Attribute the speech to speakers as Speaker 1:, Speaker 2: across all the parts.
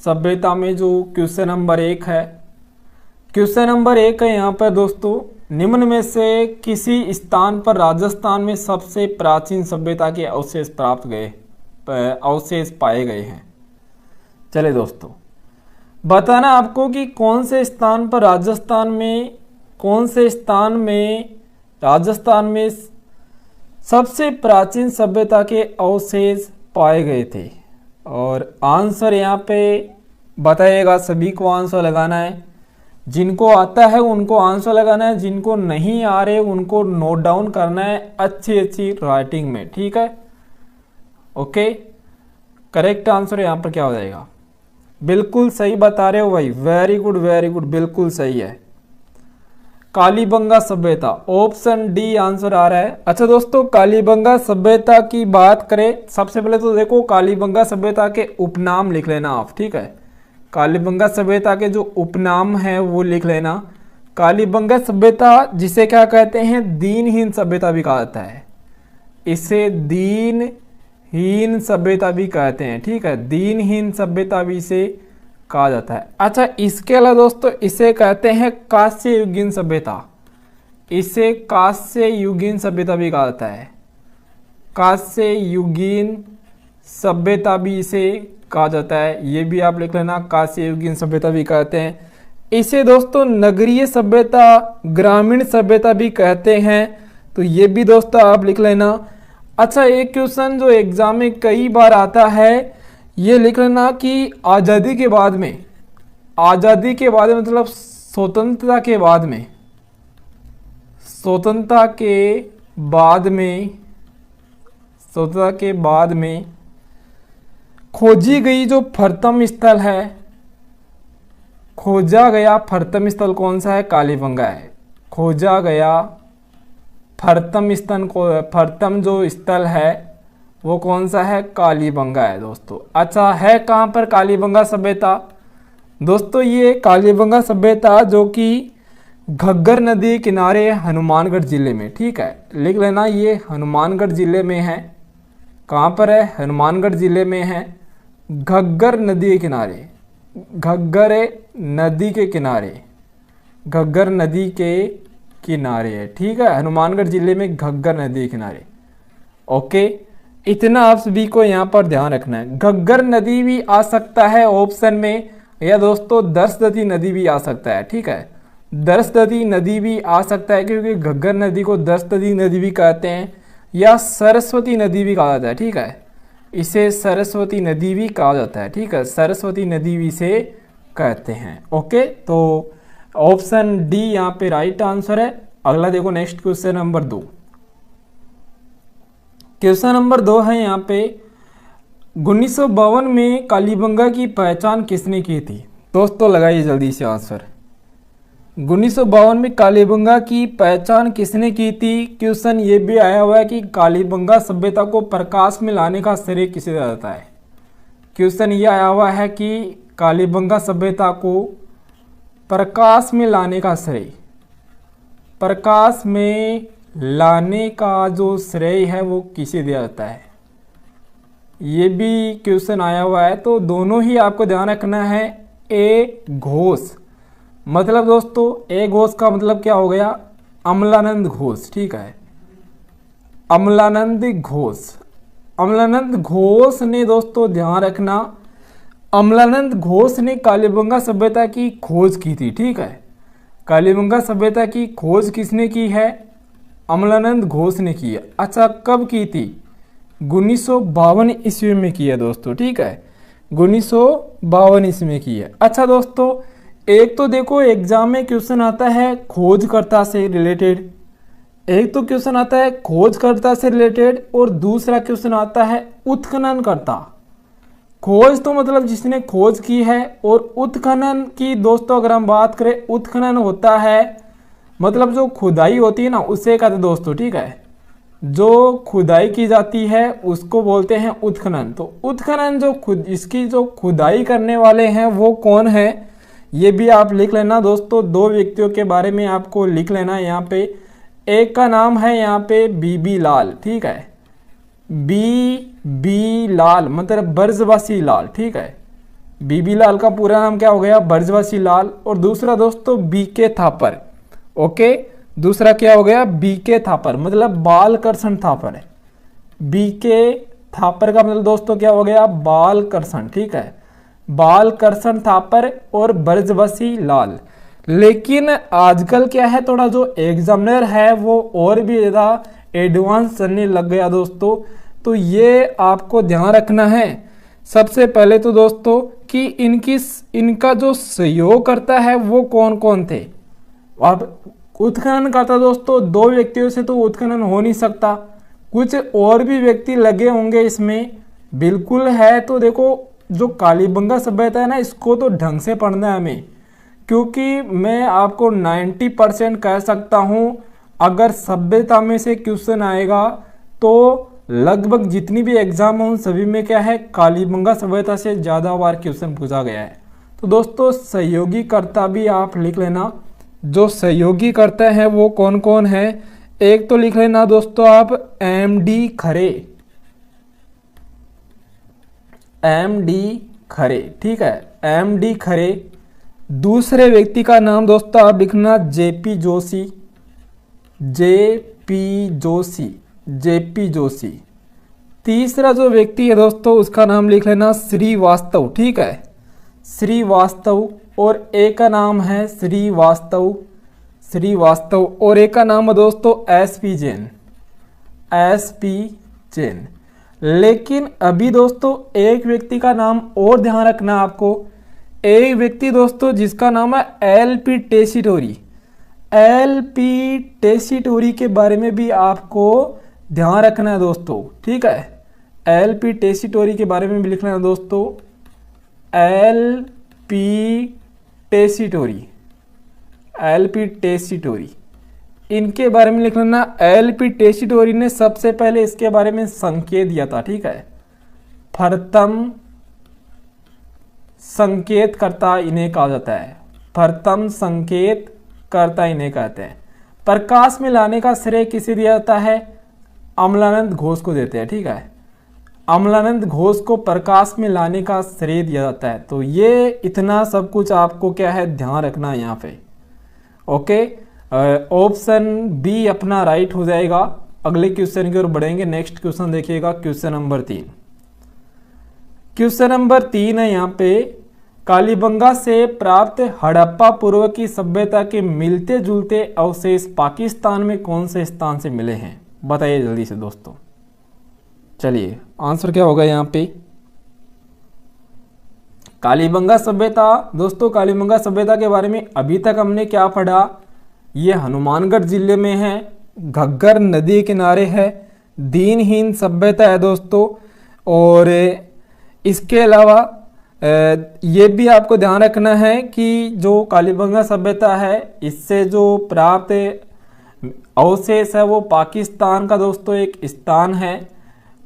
Speaker 1: सभ्यता में जो क्वेश्चन नंबर 1 है। क्वेश्चन नंबर 1 है यहाँ पर दोस्तों, निम्न में से किसी स्थान पर राजस्थान में सबसे प्राचीन सभ्यता के अवशेष अवशेष पाए गए हैं। चलिए दोस्तों, बताना आपको कि कौन से स्थान पर राजस्थान में सबसे प्राचीन सभ्यता के अवशेष पाए गए थे। और आंसर यहाँ पे बताइएगा, सभी को आंसर लगाना है। जिनको आता है उनको आंसर लगाना है, जिनको नहीं आ रहे उनको नोट डाउन करना है अच्छी राइटिंग में, ठीक है। ओके, करेक्ट आंसर यहाँ पर क्या हो जाएगा? बिल्कुल सही बता रहे हो भाई, वेरी गुड, बिल्कुल सही है। कालीबंगा सभ्यता, ऑप्शन डी आंसर आ रहा है। अच्छा दोस्तों, कालीबंगा सभ्यता की बात करें, सबसे पहले तो देखो कालीबंगा सभ्यता के उपनाम लिख लेना आप, ठीक है। कालीबंगा सभ्यता के जो उपनाम है वो लिख लेना। कालीबंगा सभ्यता जिसे क्या कहते हैं, दीनहीन सभ्यता भी कहा जाता है। इसे दीनहीन सभ्यता भी कहते हैं, ठीक है। दीनहीन सभ्यता भी इसे कहा जाता है। अच्छा, इसके अलावा दोस्तों इसे कहते हैं कांस्य युगीन सभ्यता। इसे कांस्य युगीन सभ्यता भी कहा जाता है। कांस्य युगीन सभ्यता भी इसे कहा जाता है, ये भी आप लिख लेना, कांस्य युगीन सभ्यता भी कहते हैं। इसे दोस्तों नगरीय सभ्यता, ग्रामीण सभ्यता भी कहते हैं, तो ये भी दोस्तों आप लिख लेना। अच्छा, एक क्वेश्चन जो एग्जाम में कई बार आता है, ये लिख लेना कि आज़ादी के बाद में मतलब स्वतंत्रता के बाद में खोजी गई जो प्रथम स्थल है, खोजा गया प्रथम स्थल कौन सा है? कालीबंगा है। खोजा गया प्रथम जो स्थल है वो कौन सा है? कालीबंगा है दोस्तों। अच्छा, है कहाँ पर कालीबंगा सभ्यता? दोस्तों ये कालीबंगा सभ्यता जो कि घग्गर नदी किनारे हनुमानगढ़ जिले में, ठीक है, लिख लेना, ये हनुमानगढ़ जिले में है। कहाँ पर है? हनुमानगढ़ जिले में है। घग्गर नदी के किनारे, घग्गर नदी के किनारे है, ठीक है। हनुमानगढ़ जिले में घग्गर नदी के किनारे। ओके, इतना आप सभी को यहाँ पर ध्यान रखना है। घग्गर नदी भी आ सकता है ऑप्शन में, या दोस्तों दर्शदती नदी भी आ सकता है, ठीक है। दर्शदती नदी भी आ सकता है, क्योंकि घग्गर नदी को दर्शदती नदी भी कहते हैं, या सरस्वती नदी भी कहा जाता है, ठीक है। इसे सरस्वती नदी भी कहा जाता है, ठीक है। सरस्वती नदी भी इसे कहते हैं। ओके, तो ऑप्शन डी यहाँ पे राइट आंसर है। अगला देखो, next question number 2। Question number 2 है यहाँ पे, 1952 में कालीबंगा की पहचान किसने की थी? दोस्तों लगाइए जल्दी से आंसर। 1952 में कालीबंगा की पहचान किसने की थी? क्वेश्चन ये भी आया हुआ है कि कालीबंगा सभ्यता को प्रकाश में लाने का श्रेय किसे जाता है। क्वेश्चन ये आया हुआ है कि कालीबंगा सभ्यता को प्रकाश में लाने का जो श्रेय है वो किसे दिया जाता है, ये भी क्वेश्चन आया हुआ है। तो दोनों ही आपको ध्यान रखना है। ए घोष, मतलब दोस्तों ए घोष का मतलब क्या हो गया? अमलानंद घोष, ठीक है। अमलानंद घोष ने दोस्तों ध्यान रखना, अमलानंद घोष ने कालीबंगा सभ्यता की खोज की थी, ठीक है। कालीबंगा सभ्यता की खोज किसने की है? अमलानंद घोष ने की है। अच्छा, कब की थी? 1952 ईस्वी में की है दोस्तों, ठीक है। 1952 ईस्वी में की है। अच्छा दोस्तों, एक तो देखो एग्जाम में क्वेश्चन आता है खोजकर्ता से रिलेटेड, और दूसरा क्वेश्चन आता है उत्खननकर्ता। खोज तो मतलब जिसने खोज की है, और उत्खनन की दोस्तों अगर हम बात करें, उत्खनन होता है मतलब जो खुदाई होती है ना, उसे कहते हैं दोस्तों, ठीक है। जो खुदाई की जाती है उसको बोलते हैं उत्खनन। तो उत्खनन इसकी जो खुदाई करने वाले हैं वो कौन है, ये भी आप लिख लेना दोस्तों। 2 व्यक्तियों के बारे में आपको लिख लेना है यहाँ पे। एक का नाम है यहाँ पे बीबी लाल, ठीक है। बी लाल मतलब ब्रजवासी लाल, ठीक है। बीबी लाल का पूरा नाम क्या हो गया, ब्रजवासी लाल। और दूसरा दोस्तों बीके थापर, ओके, दूसरा क्या हो गया, बीके थापर, मतलब बालकृष्ण थापर है। बीके थापर का मतलब दोस्तों क्या हो गया, बालकृष्ण, ठीक है, बालकृष्ण थापर और ब्रजवासी लाल। लेकिन आजकल क्या है, थोड़ा जो एग्जामिनर है वो और भी ज़्यादा एडवांस चलने लग गया दोस्तों। तो ये आपको ध्यान रखना है सबसे पहले तो दोस्तों कि इनका जो सहयोग करता है वो कौन कौन थे। अब उत्खनन करता दोस्तों 2 व्यक्तियों से तो उत्खनन हो नहीं सकता, कुछ और भी व्यक्ति लगे होंगे इसमें, बिल्कुल है। तो देखो जो कालीबंगा सभ्यता है ना, इसको तो ढंग से पढ़ना है हमें, क्योंकि मैं आपको 90% कह सकता हूं अगर सभ्यता में से क्वेश्चन आएगा तो लगभग जितनी भी एग्जाम हो उन सभी में क्या है, कालीबंगा सभ्यता से ज़्यादा बार क्वेश्चन पूछा गया है। तो दोस्तों सहयोगी कर्ता भी आप लिख लेना, जो सहयोगी कर्ता है वो कौन कौन है। एक तो लिख लेना दोस्तों आप एमडी खरे, एमडी खरे, ठीक है, एमडी खरे। दूसरे व्यक्ति का नाम दोस्तों आप लिखना JP Joshi, JP Joshi, JP Joshi. तीसरा जो व्यक्ति है दोस्तों उसका नाम लिख लेना श्रीवास्तव, ठीक है, श्रीवास्तव। और एक का नाम है श्रीवास्तव, श्रीवास्तव। और एक का नाम है दोस्तों एसपी जैन, एसपी जैन। लेकिन अभी दोस्तों एक व्यक्ति का नाम और ध्यान रखना आपको, एक व्यक्ति दोस्तों जिसका नाम है एलपी टेसीटोरी, एलपी टेसीटोरी के बारे में भी आपको ध्यान रखना है दोस्तों, ठीक है, एलपी टेसीटोरी के बारे में भी लिखना है दोस्तों, एलपी टेसीटोरी, एलपी टेसीटोरी, इनके बारे में लिख लेना। एलपी टेसीटोरी ने सबसे पहले इसके बारे में संकेत दिया था, ठीक है, प्रथम संकेत करता इन्हें कहा जाता है, प्रथम संकेत करता इन्हें कहते हैं। प्रकाश में लाने का श्रेय किसे दिया जाता है, अमलानंद घोष को देते हैं, ठीक है, अमलानंद घोष को प्रकाश में लाने का श्रेय दिया जाता है। तो ये इतना सब कुछ आपको क्या है ध्यान रखना है यहाँ पे, ओके। ऑप्शन बी अपना राइट हो जाएगा। अगले क्वेश्चन की ओर बढ़ेंगे। नेक्स्ट क्वेश्चन देखिएगा, क्वेश्चन नंबर 3। क्वेश्चन नंबर 3 है यहाँ पे, कालीबंगा से प्राप्त हड़प्पा पूर्व की सभ्यता के मिलते जुलते अवशेष पाकिस्तान में कौन से स्थान से मिले हैं, बताइए जल्दी से दोस्तों। चलिए आंसर क्या होगा यहाँ पे, कालीबंगा सभ्यता। दोस्तों कालीबंगा सभ्यता के बारे में अभी तक हमने क्या पढ़ा, ये हनुमानगढ़ जिले में है, घग्गर नदी के किनारे है, दीनहीन सभ्यता है दोस्तों। और इसके अलावा ये भी आपको ध्यान रखना है कि जो कालीबंगा सभ्यता है इससे जो प्राप्त अवशेष है वो पाकिस्तान का दोस्तों एक स्थान है,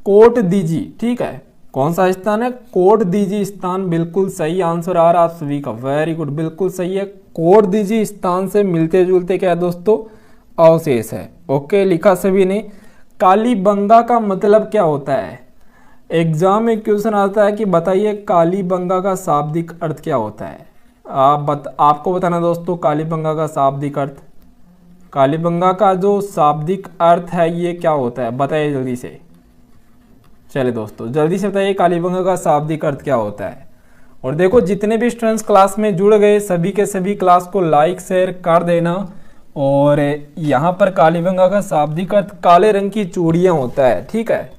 Speaker 1: कोट दीजी, ठीक है, कौन सा स्थान है, कोट दीजी स्थान। बिल्कुल सही आंसर आ रहा आप सभी का, वेरी गुड, बिल्कुल सही है। कोट दीजी स्थान से मिलते जुलते क्या है दोस्तों, अवशेष है, ओके, लिखा सभी ने। कालीबंगा का मतलब क्या होता है, एग्जाम में क्वेश्चन आता है कि बताइए कालीबंगा का शाब्दिक अर्थ क्या होता है। आपको बताना दोस्तों कालीबंगा का शाब्दिक अर्थ, कालीबंगा का जो शाब्दिक अर्थ है ये क्या होता है, बताइए जल्दी से। चलिए दोस्तों जल्दी से बताइए कालीबंगा का शाब्दिक अर्थ क्या होता है। और देखो जितने भी स्टूडेंट्स क्लास में जुड़ गए सभी के सभी क्लास को लाइक शेयर कर देना। और यहाँ पर कालीबंगा का शाब्दिक अर्थ काले रंग की चूड़ियाँ होता है, ठीक है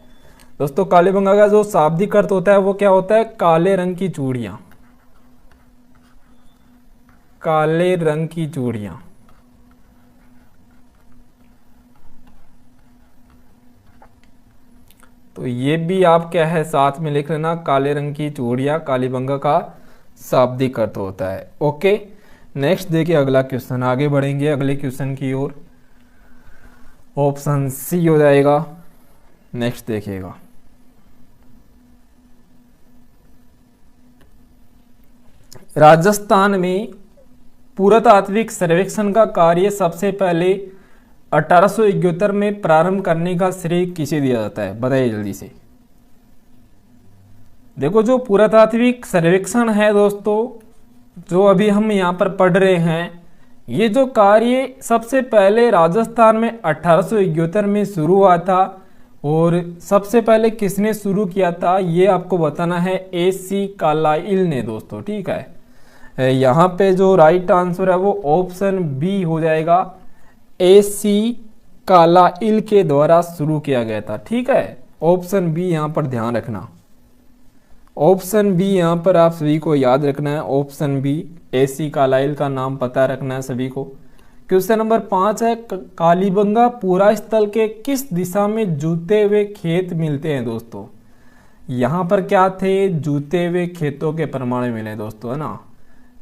Speaker 1: दोस्तों। कालीबंगा का जो शाब्दिक अर्थ होता है वो क्या होता है, काले रंग की चूड़ियाँ, काले रंग की चूड़ियाँ। तो ये भी आप क्या है साथ में लिख लेना, काले रंग की चूड़ियाँ कालीबंगा का शाब्दिक अर्थ होता है, ओके। नेक्स्ट देखिए अगला क्वेश्चन, आगे बढ़ेंगे अगले क्वेश्चन की ओर। ऑप्शन सी हो जाएगा। नेक्स्ट देखिएगा, राजस्थान में पुरातात्विक सर्वेक्षण का कार्य सबसे पहले 1871 में प्रारंभ करने का श्रेय किसे दिया जाता है, बताइए जल्दी से। देखो जो पुरातात्विक सर्वेक्षण है दोस्तों, जो अभी हम यहाँ पर पढ़ रहे हैं, ये जो कार्य सबसे पहले राजस्थान में 1871 में शुरू हुआ था। और सबसे पहले किसने शुरू किया था ये आपको बताना है, AC कार्लाइल ने दोस्तों, ठीक है। यहाँ पे जो राइट आंसर है वो ऑप्शन बी हो जाएगा, AC कार्लाइल के द्वारा शुरू किया गया था, ठीक है। ऑप्शन बी यहाँ पर ध्यान रखना, ऑप्शन बी यहाँ पर आप सभी को याद रखना है, ऑप्शन बी AC कार्लाइल का नाम पता रखना है सभी को। क्वेश्चन नंबर 5 है, कालीबंगा पूरा स्थल के किस दिशा में जूते हुए खेत मिलते हैं दोस्तों। यहाँ पर क्या थे, जूते हुए खेतों के प्रमाण मिले दोस्तों, है ना।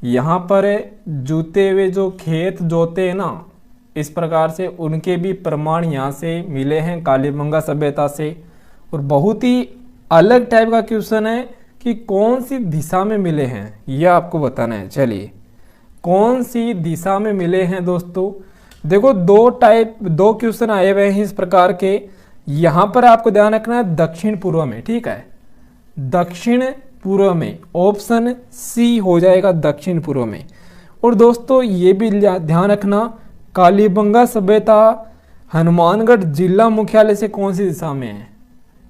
Speaker 1: यहाँ पर जूते हुए जो खेत जोते हैं ना, इस प्रकार से उनके भी प्रमाण यहाँ से मिले हैं कालीबंगा सभ्यता से। और बहुत ही अलग टाइप का क्वेश्चन है कि कौन सी दिशा में मिले हैं, यह आपको बताना है। चलिए, कौन सी दिशा में मिले हैं दोस्तों। देखो दो क्वेश्चन आए हुए हैं इस प्रकार के। यहां पर आपको ध्यान रखना है दक्षिण पूर्व में, ठीक है, दक्षिण पूर्व में, ऑप्शन सी हो जाएगा दक्षिण पूर्व में। और दोस्तों ये भी ध्यान रखना, कालीबंगा सभ्यता हनुमानगढ़ जिला मुख्यालय से कौन सी दिशा में है।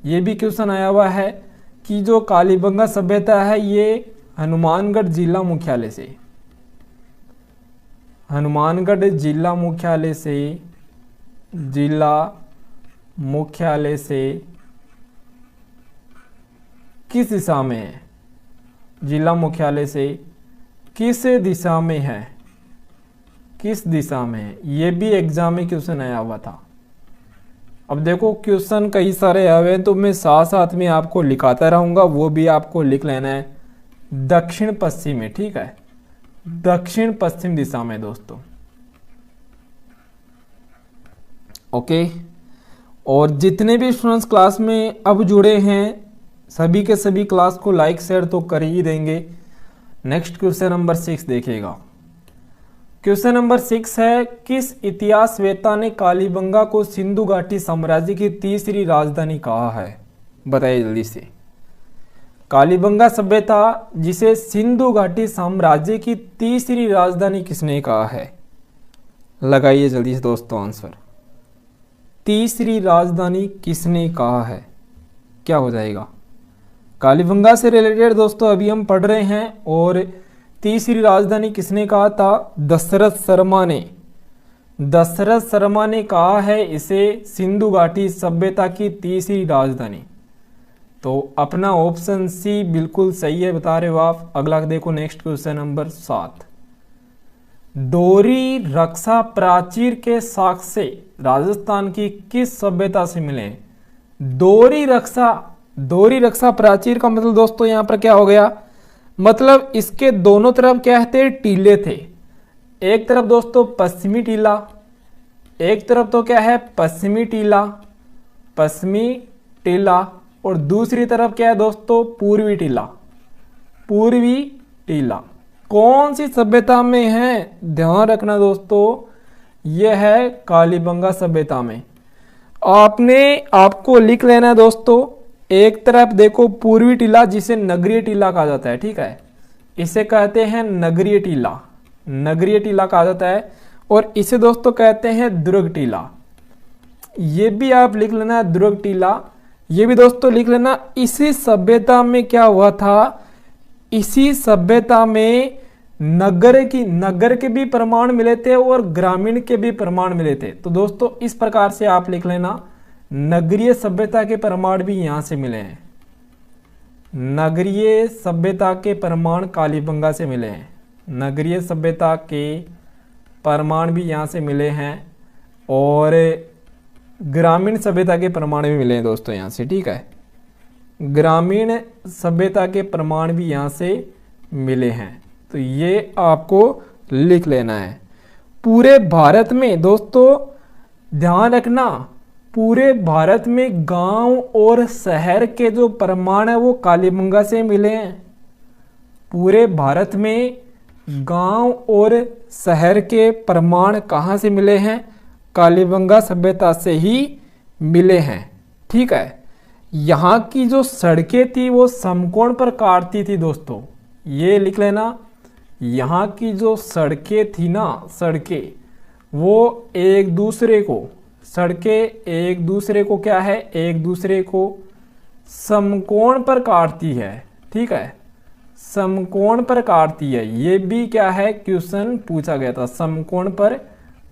Speaker 1: ये भी क्वेश्चन आया हुआ है कि जो कालीबंगा सभ्यता है ये हनुमानगढ़ जिला मुख्यालय से, हनुमानगढ़ जिला मुख्यालय से किस दिशा में है, जिला मुख्यालय से किस दिशा में है, किस दिशा में है, ये भी एग्जाम में क्वेश्चन आया हुआ था। अब देखो क्वेश्चन कई सारे आए हुए हैं तो मैं साथ साथ में आपको लिखाता रहूंगा, वो भी आपको लिख लेना है दक्षिण पश्चिम में, ठीक है, दक्षिण पश्चिम दिशा में दोस्तों, ओके। और जितने भी स्टूडेंट्स क्लास में अब जुड़े हैं सभी के सभी क्लास को लाइक शेयर तो कर ही देंगे। नेक्स्ट क्वेश्चन नंबर 6 देखिएगा। क्वेश्चन नंबर 6 है, किस इतिहासवेत्ता ने कालीबंगा को सिंधु घाटी साम्राज्य की तीसरी राजधानी कहा है, बताइए जल्दी से। कालीबंगा सभ्यता जिसे सिंधु घाटी साम्राज्य की तीसरी राजधानी किसने कहा है, लगाइए जल्दी से दोस्तों आंसर। तीसरी राजधानी किसने कहा है, क्या हो जाएगा। कालीबंगा से रिलेटेड दोस्तों अभी हम पढ़ रहे हैं। और तीसरी राजधानी किसने कहा था, दशरथ शर्मा ने, दशरथ शर्मा ने कहा है इसे सिंधु घाटी सभ्यता की तीसरी राजधानी। तो अपना ऑप्शन सी बिल्कुल सही है, बता रहे हो आप। अगला देखो नेक्स्ट क्वेश्चन नंबर 7, डोरी रक्षा प्राचीर के साक्ष्य राजस्थान की किस सभ्यता से मिले। डोरी रक्षा प्राचीर का मतलब दोस्तों यहाँ पर क्या हो गया, मतलब इसके दोनों तरफ क्या थे, टीले थे। एक तरफ दोस्तों पश्चिमी टीला, एक तरफ तो क्या है पश्चिमी टीला, और दूसरी तरफ क्या है दोस्तों पूर्वी टीला। कौन सी सभ्यता में है, ध्यान रखना दोस्तों, यह है कालीबंगा सभ्यता में। आपको लिख लेना है दोस्तों, एक तरफ देखो पूर्वी टीला जिसे नगरीय टीला कहा जाता है, ठीक है, इसे कहते हैं नगरीय टीला कहा जाता है। और इसे दोस्तों कहते हैं दुर्ग टीला, ये भी आप लिख लेना है दुर्ग टीला, ये भी दोस्तों लिख लेना। इसी सभ्यता में क्या हुआ था, इसी सभ्यता में नगर के भी प्रमाण मिले थे और ग्रामीण के भी प्रमाण मिले थे। तो दोस्तों इस प्रकार से आप लिख लेना, नगरीय सभ्यता के प्रमाण भी यहां से मिले हैं, नगरीय सभ्यता के प्रमाण कालीबंगा से मिले हैं, नगरीय सभ्यता के प्रमाण भी यहां से मिले हैं, और ग्रामीण सभ्यता के प्रमाण भी मिले हैं दोस्तों यहां से, ठीक है, ग्रामीण सभ्यता के प्रमाण भी यहां से मिले हैं। तो ये आपको लिख लेना है। पूरे भारत में दोस्तों ध्यान रखना, पूरे भारत में गांव और शहर के जो प्रमाण है वो कालीबंगा से मिले हैं। पूरे भारत में गांव और शहर के प्रमाण कहाँ से मिले हैं, कालीबंगा सभ्यता से ही मिले हैं, ठीक है। यहाँ की जो सड़कें थी वो समकोण पर काटती थी दोस्तों, ये लिख लेना। यहाँ की जो सड़कें थी ना, सड़कें वो एक दूसरे को, सड़कें एक दूसरे को क्या है, एक दूसरे को समकोण पर काटती है, ठीक है, समकोण पर काटती है। ये भी क्या है, क्वेश्चन पूछा गया था, समकोण पर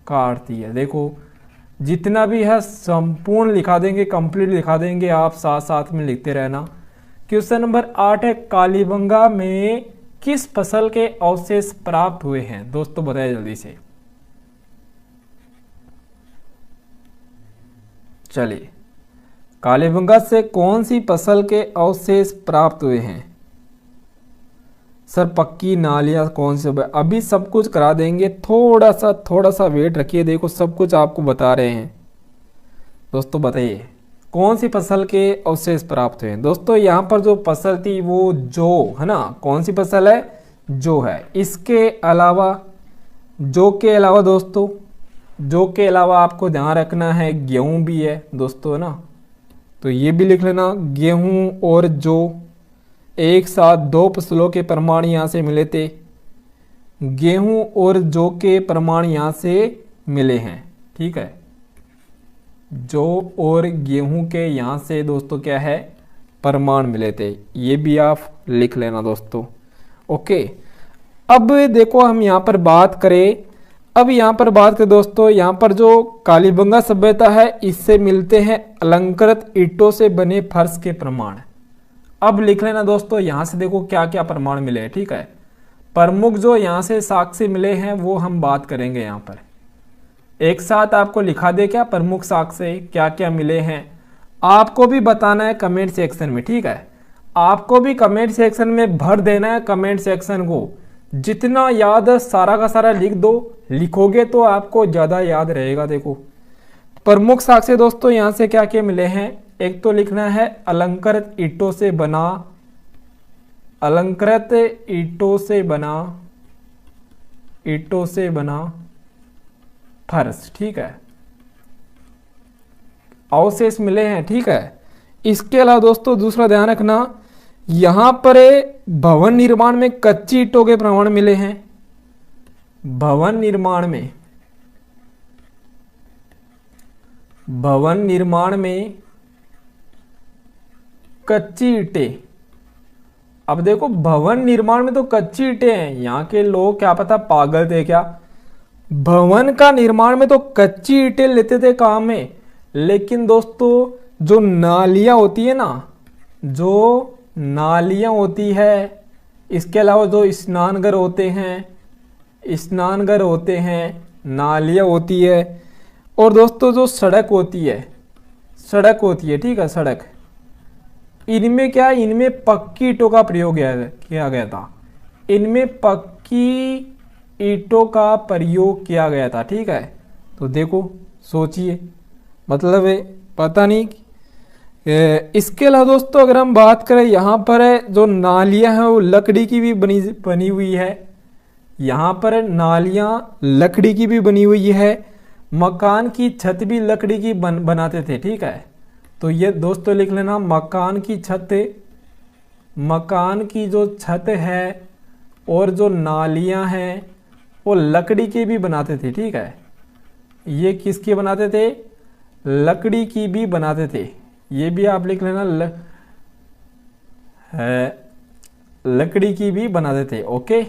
Speaker 1: काटती है। देखो जितना भी है संपूर्ण लिखा देंगे, कंप्लीट लिखा देंगे, आप साथ साथ में लिखते रहना। क्वेश्चन नंबर 8 है, कालीबंगा में किस फसल के अवशेष प्राप्त हुए हैं? दोस्तों बताइए जल्दी से। चलिए, कालीबंगा से कौन सी फसल के अवशेष प्राप्त हुए हैं? सर पक्की नालियाँ कौन से? अभी सब कुछ करा देंगे, थोड़ा सा वेट रखिए, देखो सब कुछ आपको बता रहे हैं। दोस्तों बताइए कौन सी फसल के अवशेष प्राप्त हुए हैं? दोस्तों यहाँ पर जो फसल थी वो जौ है ना, कौन सी फसल है? जौ है। इसके अलावा, जौ के अलावा दोस्तों, जौ के अलावा आपको ध्यान रखना है गेहूं भी है दोस्तों, है ना, तो ये भी लिख लेना। गेहूं और जौ एक साथ दो फसलों के प्रमाण यहाँ से मिले थे, गेहूं और जौ के प्रमाण यहाँ से मिले हैं, ठीक है, जौ और गेहूं के यहाँ से दोस्तों क्या है, प्रमाण मिले थे, ये भी आप लिख लेना दोस्तों। ओके, अब देखो हम यहाँ पर बात करें, अब यहाँ पर बात करें दोस्तों, यहाँ पर जो कालीबंगा सभ्यता है इससे मिलते हैं अलंकृत ईंटों से बने फर्श के प्रमाण। अब लिख लेना दोस्तों, यहाँ से देखो क्या क्या प्रमाण मिले हैं, ठीक है, प्रमुख जो यहाँ से साक्ष्य मिले हैं वो हम बात करेंगे। यहाँ पर एक साथ आपको लिखा दे क्या प्रमुख साक्ष्य क्या क्या मिले हैं, आपको भी बताना है कमेंट सेक्शन में, ठीक है, आपको भी कमेंट सेक्शन में भर देना है। कमेंट सेक्शन को जितना याद है सारा का सारा लिख दो, लिखोगे तो आपको ज्यादा याद रहेगा। देखो प्रमुख साक्ष्य दोस्तों यहाँ से क्या क्या मिले हैं, एक तो लिखना है अलंकृत ईंटों से बना, अलंकृत ईंटों से बना, ईंटों से बना फर्श, ठीक है, अवशेष मिले हैं, ठीक है। इसके अलावा दोस्तों दूसरा ध्यान रखना, यहां पर भवन निर्माण में कच्ची ईंटों के प्रमाण मिले हैं, भवन निर्माण में, भवन निर्माण में कच्ची ईंटें। अब देखो भवन निर्माण में तो कच्ची ईंटें हैं, यहाँ के लोग क्या पता पागल थे क्या, भवन का निर्माण में तो कच्ची ईंटें लेते थे काम में, लेकिन दोस्तों जो नालियां होती है ना, जो नालियां होती है, इसके अलावा जो स्नानघर होते हैं, स्नानघर होते हैं, नालियां होती है, और दोस्तों जो सड़क होती है, सड़क होती है, ठीक है, सड़क, इनमें क्या, इनमें पक्की ईंटों का प्रयोग किया गया था, इनमें पक्की ईंटों का प्रयोग किया गया था, ठीक है। तो देखो सोचिए, मतलब पता नहीं। इसके अलावा दोस्तों अगर हम बात करें, यहाँ पर जो नालियाँ हैं वो लकड़ी की भी बनी हुई है, यहाँ पर नालियाँ लकड़ी की भी बनी हुई है, मकान की छत भी लकड़ी की बनाते थे, ठीक है। तो ये दोस्तों लिख लेना, मकान की छत, मकान की जो छत है और जो नालियाँ हैं वो लकड़ी की भी बनाते थे, ठीक है। ये किसकी बनाते थे, लकड़ी की भी बनाते थे, ये भी आप लिख लेना, लकड़ी की भी बनाते थे। ओके,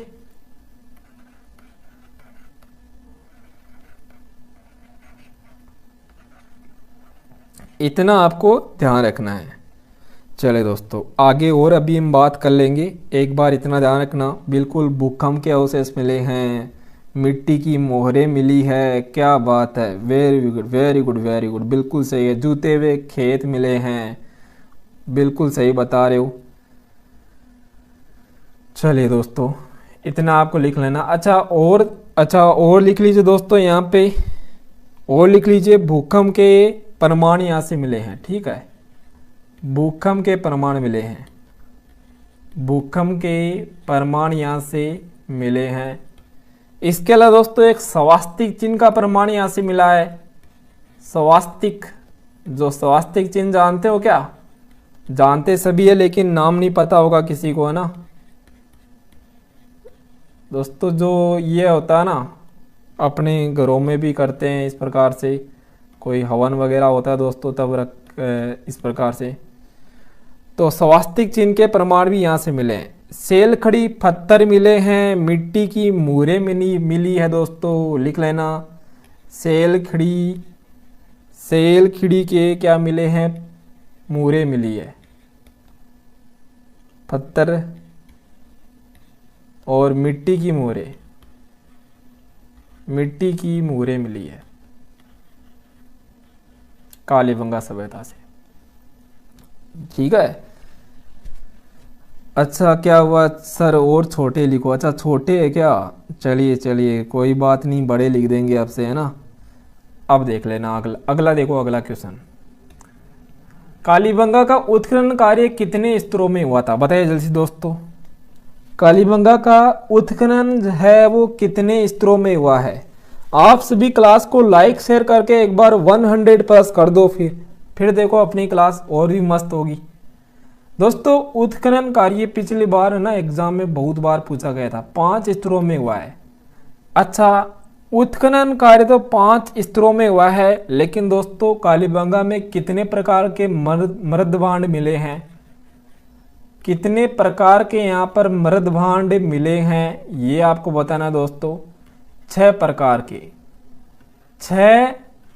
Speaker 1: इतना आपको ध्यान रखना है। चले दोस्तों आगे और अभी हम बात कर लेंगे, एक बार इतना ध्यान रखना, बिल्कुल भूकंप के अवशेष मिले हैं, मिट्टी की मोहरें मिली है, क्या बात है, very good very good very good, बिल्कुल सही है, जूते हुए खेत मिले हैं, बिल्कुल सही बता रहे हो। चलिए दोस्तों इतना आपको लिख लेना। अच्छा और लिख लीजिए दोस्तों, यहाँ पे और लिख लीजिए, भूकंप के प्रमाण यहाँ से मिले हैं, ठीक है, भूकंप के प्रमाण मिले हैं, भूकंप के प्रमाण यहाँ से मिले हैं। इसके अलावा दोस्तों एक स्वास्तिक चिन्ह का प्रमाण यहाँ से मिला है, स्वास्तिक, जो स्वास्तिक चिन्ह जानते हो क्या, जानते सभी है लेकिन नाम नहीं पता होगा किसी को, है ना दोस्तों। जो ये होता है ना, अपने घरों में भी करते हैं इस प्रकार से, कोई हवन वगैरह होता है दोस्तों तब रख इस प्रकार से। तो स्वास्तिक चिन्ह के प्रमाण भी यहाँ से मिले हैं। सेल खड़ी पत्थर मिले हैं, मिट्टी की मूरें मिली है दोस्तों, लिख लेना। सेल खड़ी के क्या मिले हैं, मूरें मिली है, पत्थर और मिट्टी की मूरें मिली है कालीबंगा सभ्यता से। ठीक है। अच्छा क्या हुआ सर, और छोटे लिखो। अच्छा छोटे है क्या, चलिए कोई बात नहीं, बड़े लिख देंगे अब से, है ना। अब देख लेना अगला देखो, अगला क्वेश्चन। कालीबंगा का उत्खनन कार्य कितने स्तरों में हुआ था, बताइए जल्दी से दोस्तों। कालीबंगा का उत्खनन है वो कितने स्तरों में हुआ है। आप सभी क्लास को लाइक शेयर करके एक बार 100 प्लस कर दो, फिर देखो अपनी क्लास और भी मस्त होगी दोस्तों। उत्खनन कार्य पिछली बार है ना एग्जाम में बहुत बार पूछा गया था, 5 स्तरों में हुआ है। अच्छा उत्खनन कार्य तो 5 स्तरों में हुआ है, लेकिन दोस्तों कालीबंगा में कितने प्रकार के मृद भांड मिले हैं, कितने प्रकार के यहाँ पर मृद भांड मिले हैं, ये आपको बताना दोस्तों। 6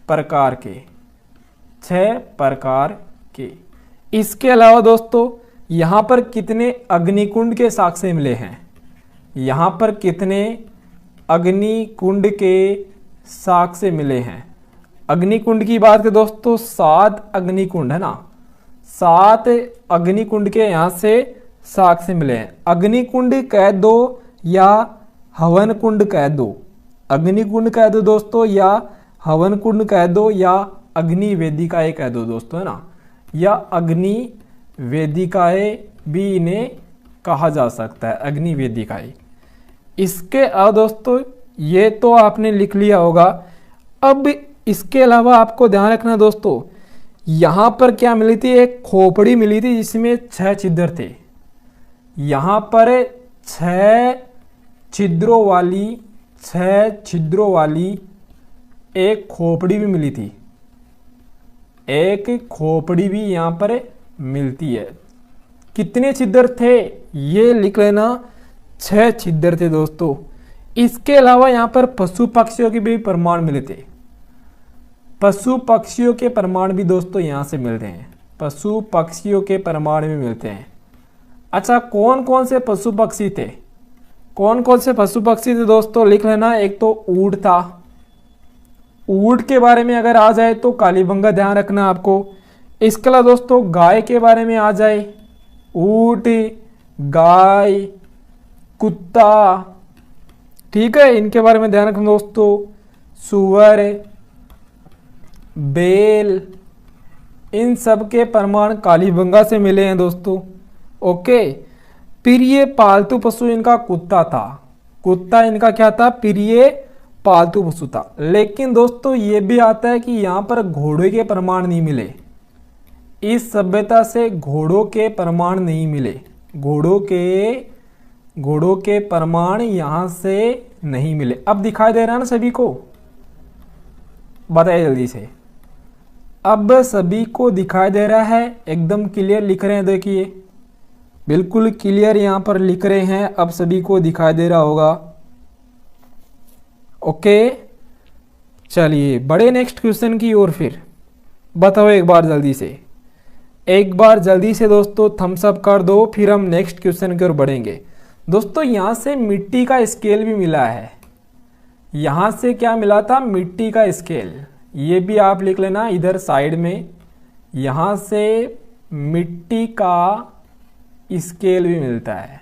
Speaker 1: प्रकार के। इसके अलावा दोस्तों यहाँ पर कितने अग्निकुंड के साक्ष्य मिले हैं, यहाँ पर कितने अग्निकुंड के साक्ष्य मिले हैं। अग्निकुंड की बात करें दोस्तों, 7 अग्निकुंड है ना, 7 अग्निकुंड के यहाँ से साक्ष्य मिले हैं। अग्निकुंड कह दो या हवन कुंड कह दो, अग्निकुंड कह दो दोस्तों या हवन कुंड कह दो या अग्नि वेदिकाएं कह दो दोस्तों, है ना, या अग्नि वेदिकाएं भी इन्हें कहा जा सकता है, अग्नि वेदिकाएं। इसके अलावा दोस्तों ये तो आपने लिख लिया होगा। अब इसके अलावा आपको ध्यान रखना दोस्तों, यहाँ पर क्या मिली थी, एक खोपड़ी मिली थी जिसमें 6 छिद्र थे। यहाँ पर 6 छिद्रों वाली एक खोपड़ी भी मिली थी, एक खोपड़ी भी यहाँ पर मिलती है। कितने छिद्र थे ये लिख लेना, 6 छिद्र थे दोस्तों। इसके अलावा यहाँ पर पशु पक्षियों के भी प्रमाण मिले थे, पशु पक्षियों के प्रमाण भी दोस्तों यहाँ से मिलते हैं, पशु पक्षियों के प्रमाण भी मिलते हैं। अच्छा कौन कौन से पशु पक्षी थे, कौन कौन से पशु पक्षी थे दोस्तों, लिख लेना। एक तो ऊंट था, ऊंट के बारे में अगर आ जाए तो कालीबंगा ध्यान रखना आपको। इसके अलावा दोस्तों गाय के बारे में आ जाए, ऊंट, गाय, कुत्ता, ठीक है, इनके बारे में ध्यान रखना दोस्तों। सुअर, बेल, इन सब के प्रमाण कालीबंगा से मिले हैं दोस्तों। ओके, प्रिय पालतू पशु इनका कुत्ता था, कुत्ता इनका क्या था, प्रिय पालतू पशु था। लेकिन दोस्तों ये भी आता है कि यहाँ पर घोड़े के प्रमाण नहीं मिले, इस सभ्यता से घोड़ों के प्रमाण नहीं मिले, घोड़ों के प्रमाण यहाँ से नहीं मिले। अब दिखाई दे रहा है ना सभी को, बताइए जल्दी से। अब सभी को दिखाई दे रहा है, एकदम क्लियर लिख रहे हैं, देखिए बिल्कुल क्लियर यहाँ पर लिख रहे हैं, अब सभी को दिखाई दे रहा होगा। ओके चलिए बढ़े नेक्स्ट क्वेश्चन की ओर, फिर बताओ एक बार जल्दी से, दोस्तों थम्स अप कर दो, फिर हम नेक्स्ट क्वेश्चन की ओर बढ़ेंगे। दोस्तों यहाँ से मिट्टी का स्केल भी मिला है, यहाँ से क्या मिला था, मिट्टी का स्केल, ये भी आप लिख लेना इधर साइड में, यहाँ से मिट्टी का स्केल भी मिलता है।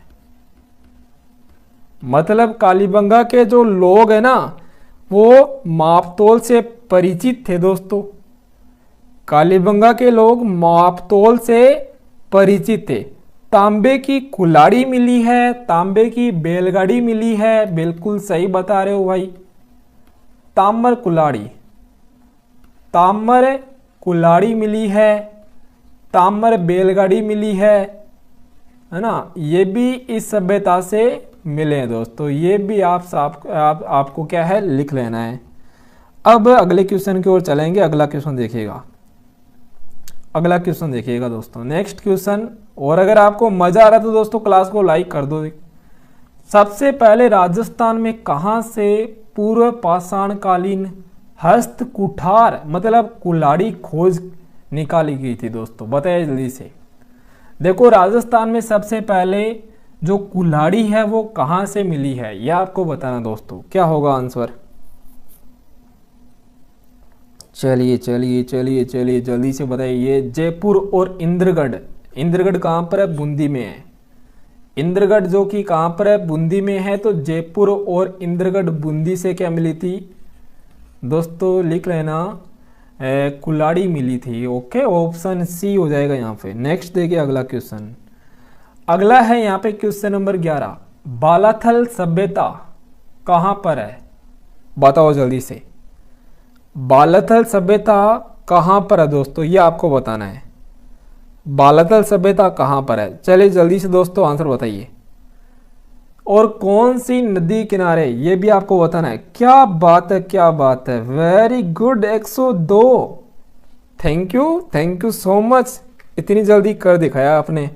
Speaker 1: मतलब कालीबंगा के जो लोग हैं ना वो मापतोल से परिचित थे दोस्तों, कालीबंगा के लोग मापतोल से परिचित थे। तांबे की कुल्हाड़ी मिली है, तांबे की बैलगाड़ी मिली है, बिल्कुल सही बता रहे हो भाई। ताम्र कुल्हाड़ी मिली है, ताम्र बैलगाड़ी मिली है ना, ये भी इस सभ्यता से मिले हैं दोस्तों। ये भी आपको क्या है लिख लेना है। अब अगले क्वेश्चन की ओर चलेंगे। अगला क्वेश्चन देखिएगा दोस्तों, नेक्स्ट क्वेश्चन। और अगर आपको मजा आ रहा है तो दोस्तों क्लास को लाइक कर दो। सबसे पहले राजस्थान में कहां से पूर्व पाषाणकालीन हस्त कुठार मतलब कुल्हाड़ी खोज निकाली गई थी दोस्तों? बताइए जल्दी से। देखो राजस्थान में सबसे पहले जो कुल्हाड़ी है वो कहां से मिली है, यह आपको बताना दोस्तों। क्या होगा आंसर? चलिए जल्दी से बताइए। जयपुर और इंद्रगढ़। इंद्रगढ़ कहां पर है? बूंदी में है। इंद्रगढ़ जो कि कहां पर है? बूंदी में है। तो जयपुर और इंद्रगढ़ बूंदी से क्या मिली थी दोस्तों? लिख लेना, कुल्हाड़ी मिली थी। ओके, ऑप्शन सी हो जाएगा यहाँ पे। नेक्स्ट देखिए अगला क्वेश्चन। अगला है यहाँ पे क्वेश्चन नंबर 11। बालाथल सभ्यता कहां पर है? बताओ जल्दी से। बालाथल सभ्यता कहां पर है दोस्तों? ये आपको बताना है। बालाथल सभ्यता कहां पर है? चलिए जल्दी से दोस्तों आंसर बताइए। और कौन सी नदी किनारे, ये भी आपको बताना है। क्या बात है, very good, 102। Thank you so much, इतनी जल्दी कर दिखाया आपने।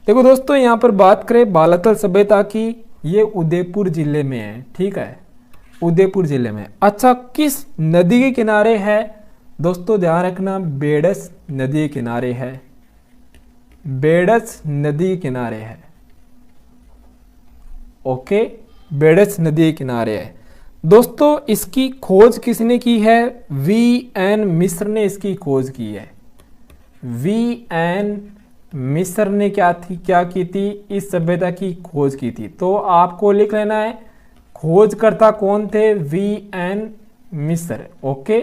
Speaker 1: देखो दोस्तों यहाँ पर बात करें बालाथल सभ्यता की, ये उदयपुर जिले में है। ठीक है, उदयपुर जिले में। अच्छा, किस नदी के किनारे है दोस्तों? ध्यान रखना, बेडस नदी के किनारे है। बेडस नदी के किनारे है। ओके, बेडस नदी के किनारे है दोस्तों। इसकी खोज किसने की है? V.N. मिश्र ने इसकी खोज की है। V.N. मिश्र ने क्या की थी? इस सभ्यता की खोज की थी। तो आपको लिख लेना है, खोजकर्ता कौन थे? V.N. मिश्र। ओके,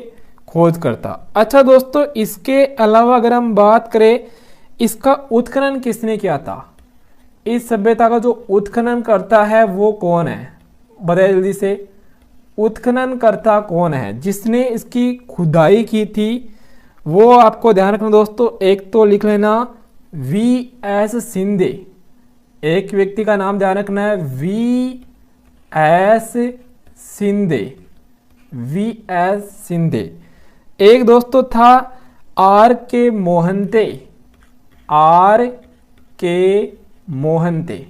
Speaker 1: खोजकर्ता। अच्छा दोस्तों, इसके अलावा अगर हम बात करें, इसका उत्खनन किसने किया था? इस सभ्यता का जो उत्खनन करता है वो कौन है? बताइए जल्दी से। उत्खनन करता कौन है जिसने इसकी खुदाई की थी? वो आपको ध्यान रखना दोस्तों। एक तो लिख लेना V.S. शिंदे। एक व्यक्ति का नाम ध्यान रखना है, V.S. शिंदे। V.S. शिंदे। एक दोस्तों था R.K. Mohanty. R.K. Mohanty,